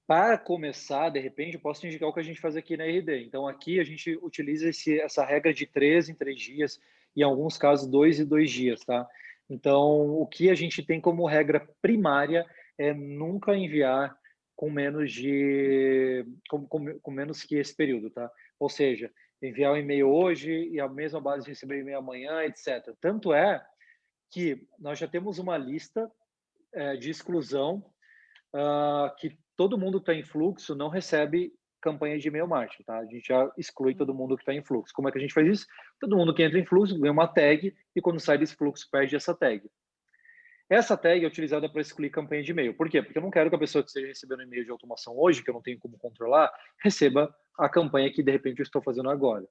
[SPEAKER 3] para começar, de repente, eu posso indicar o que a gente faz aqui na RD. Então, aqui a gente utiliza essa regra de 3 em 3 dias, e em alguns casos 2 em 2 dias, tá? Então, o que a gente tem como regra primária é nunca enviar com menos que esse período, tá? Ou seja, enviar o e-mail hoje e a mesma base de receber o e-mail amanhã, etc. Tanto é que nós já temos uma lista de exclusão que todo mundo que está em fluxo não recebe campanha de e-mail marketing, tá? A gente já exclui todo mundo que está em fluxo. Como é que a gente faz isso? Todo mundo que entra em fluxo ganha uma tag e quando sai desse fluxo perde essa tag. Essa tag é utilizada para excluir campanha de e-mail. Por quê? Porque eu não quero que a pessoa que esteja recebendo e-mail de automação hoje, que eu não tenho como controlar, receba a campanha que de repente eu estou fazendo agora.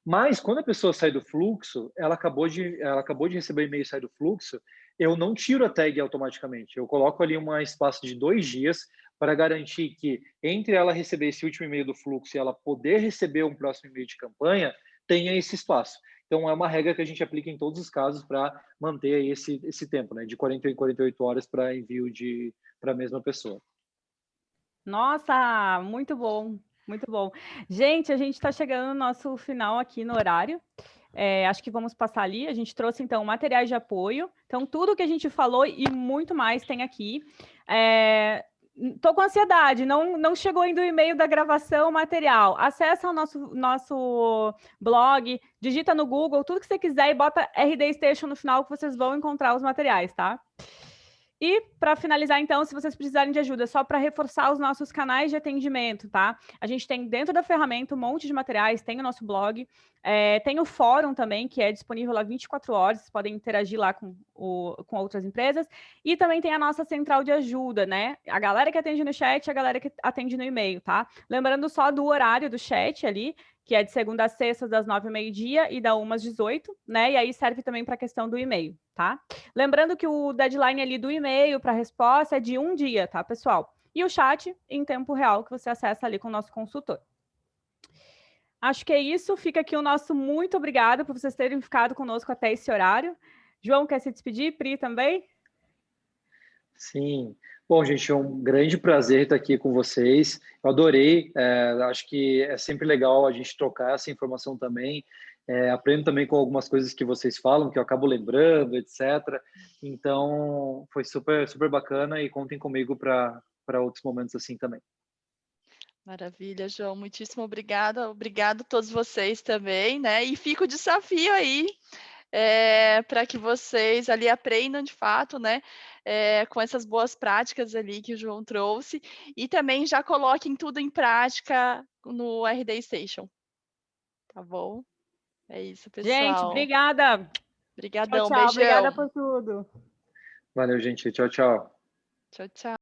[SPEAKER 3] Mas quando a pessoa sai do fluxo, ela acabou de receber e-mail e sai do fluxo, eu não tiro a tag automaticamente. Eu coloco ali um espaço de 2 dias para garantir que entre ela receber esse último e-mail do fluxo e ela poder receber um próximo e-mail de campanha, tenha esse espaço. Então, é uma regra que a gente aplica em todos os casos para manter aí esse tempo, né? De 40 em 48 horas para envio para a mesma pessoa.
[SPEAKER 2] Nossa, muito bom, muito bom. Gente, a gente está chegando no nosso final aqui no horário. Acho que vamos passar ali. A gente trouxe, então, materiais de apoio. Então, tudo que a gente falou e muito mais tem aqui. Estou com ansiedade, não chegou ainda o e-mail da gravação, material. Acessa o nosso blog, digita no Google, tudo que você quiser e bota RD Station no final que vocês vão encontrar os materiais, tá? E, para finalizar, então, se vocês precisarem de ajuda, só para reforçar os nossos canais de atendimento, tá? A gente tem dentro da ferramenta um monte de materiais, tem o nosso blog, tem o fórum também, que é disponível lá 24 horas, vocês podem interagir lá com outras empresas, e também tem a nossa central de ajuda, né? A galera que atende no chat e a galera que atende no e-mail, tá? Lembrando só do horário do chat ali, que é de segunda a sexta, das 9h ao meio-dia e da 1 às 18, né? E aí serve também para a questão do e-mail, tá? Lembrando que o deadline ali do e-mail para resposta é de 1 dia, tá, pessoal? E o chat em tempo real que você acessa ali com o nosso consultor. Acho que é isso. Fica aqui o nosso muito obrigado por vocês terem ficado conosco até esse horário. João, quer se despedir? Pri também?
[SPEAKER 3] Sim. Bom, gente, é um grande prazer estar aqui com vocês. Eu adorei. Acho que é sempre legal a gente trocar essa informação também. Aprendo também com algumas coisas que vocês falam, que eu acabo lembrando, etc. Então, foi super, super bacana e contem comigo para outros momentos assim também.
[SPEAKER 1] Maravilha, João. Muitíssimo obrigada. Obrigado a todos vocês também, né? E fica o desafio aí para que vocês ali aprendam de fato, né? Com essas boas práticas ali que o João trouxe e também já coloquem tudo em prática no RD Station. Tá bom? É isso, pessoal.
[SPEAKER 2] Gente, obrigada.
[SPEAKER 1] Obrigadão,
[SPEAKER 2] tchau,
[SPEAKER 1] beijão.
[SPEAKER 2] Obrigada por tudo.
[SPEAKER 3] Valeu, gente. Tchau, tchau.
[SPEAKER 1] Tchau, tchau.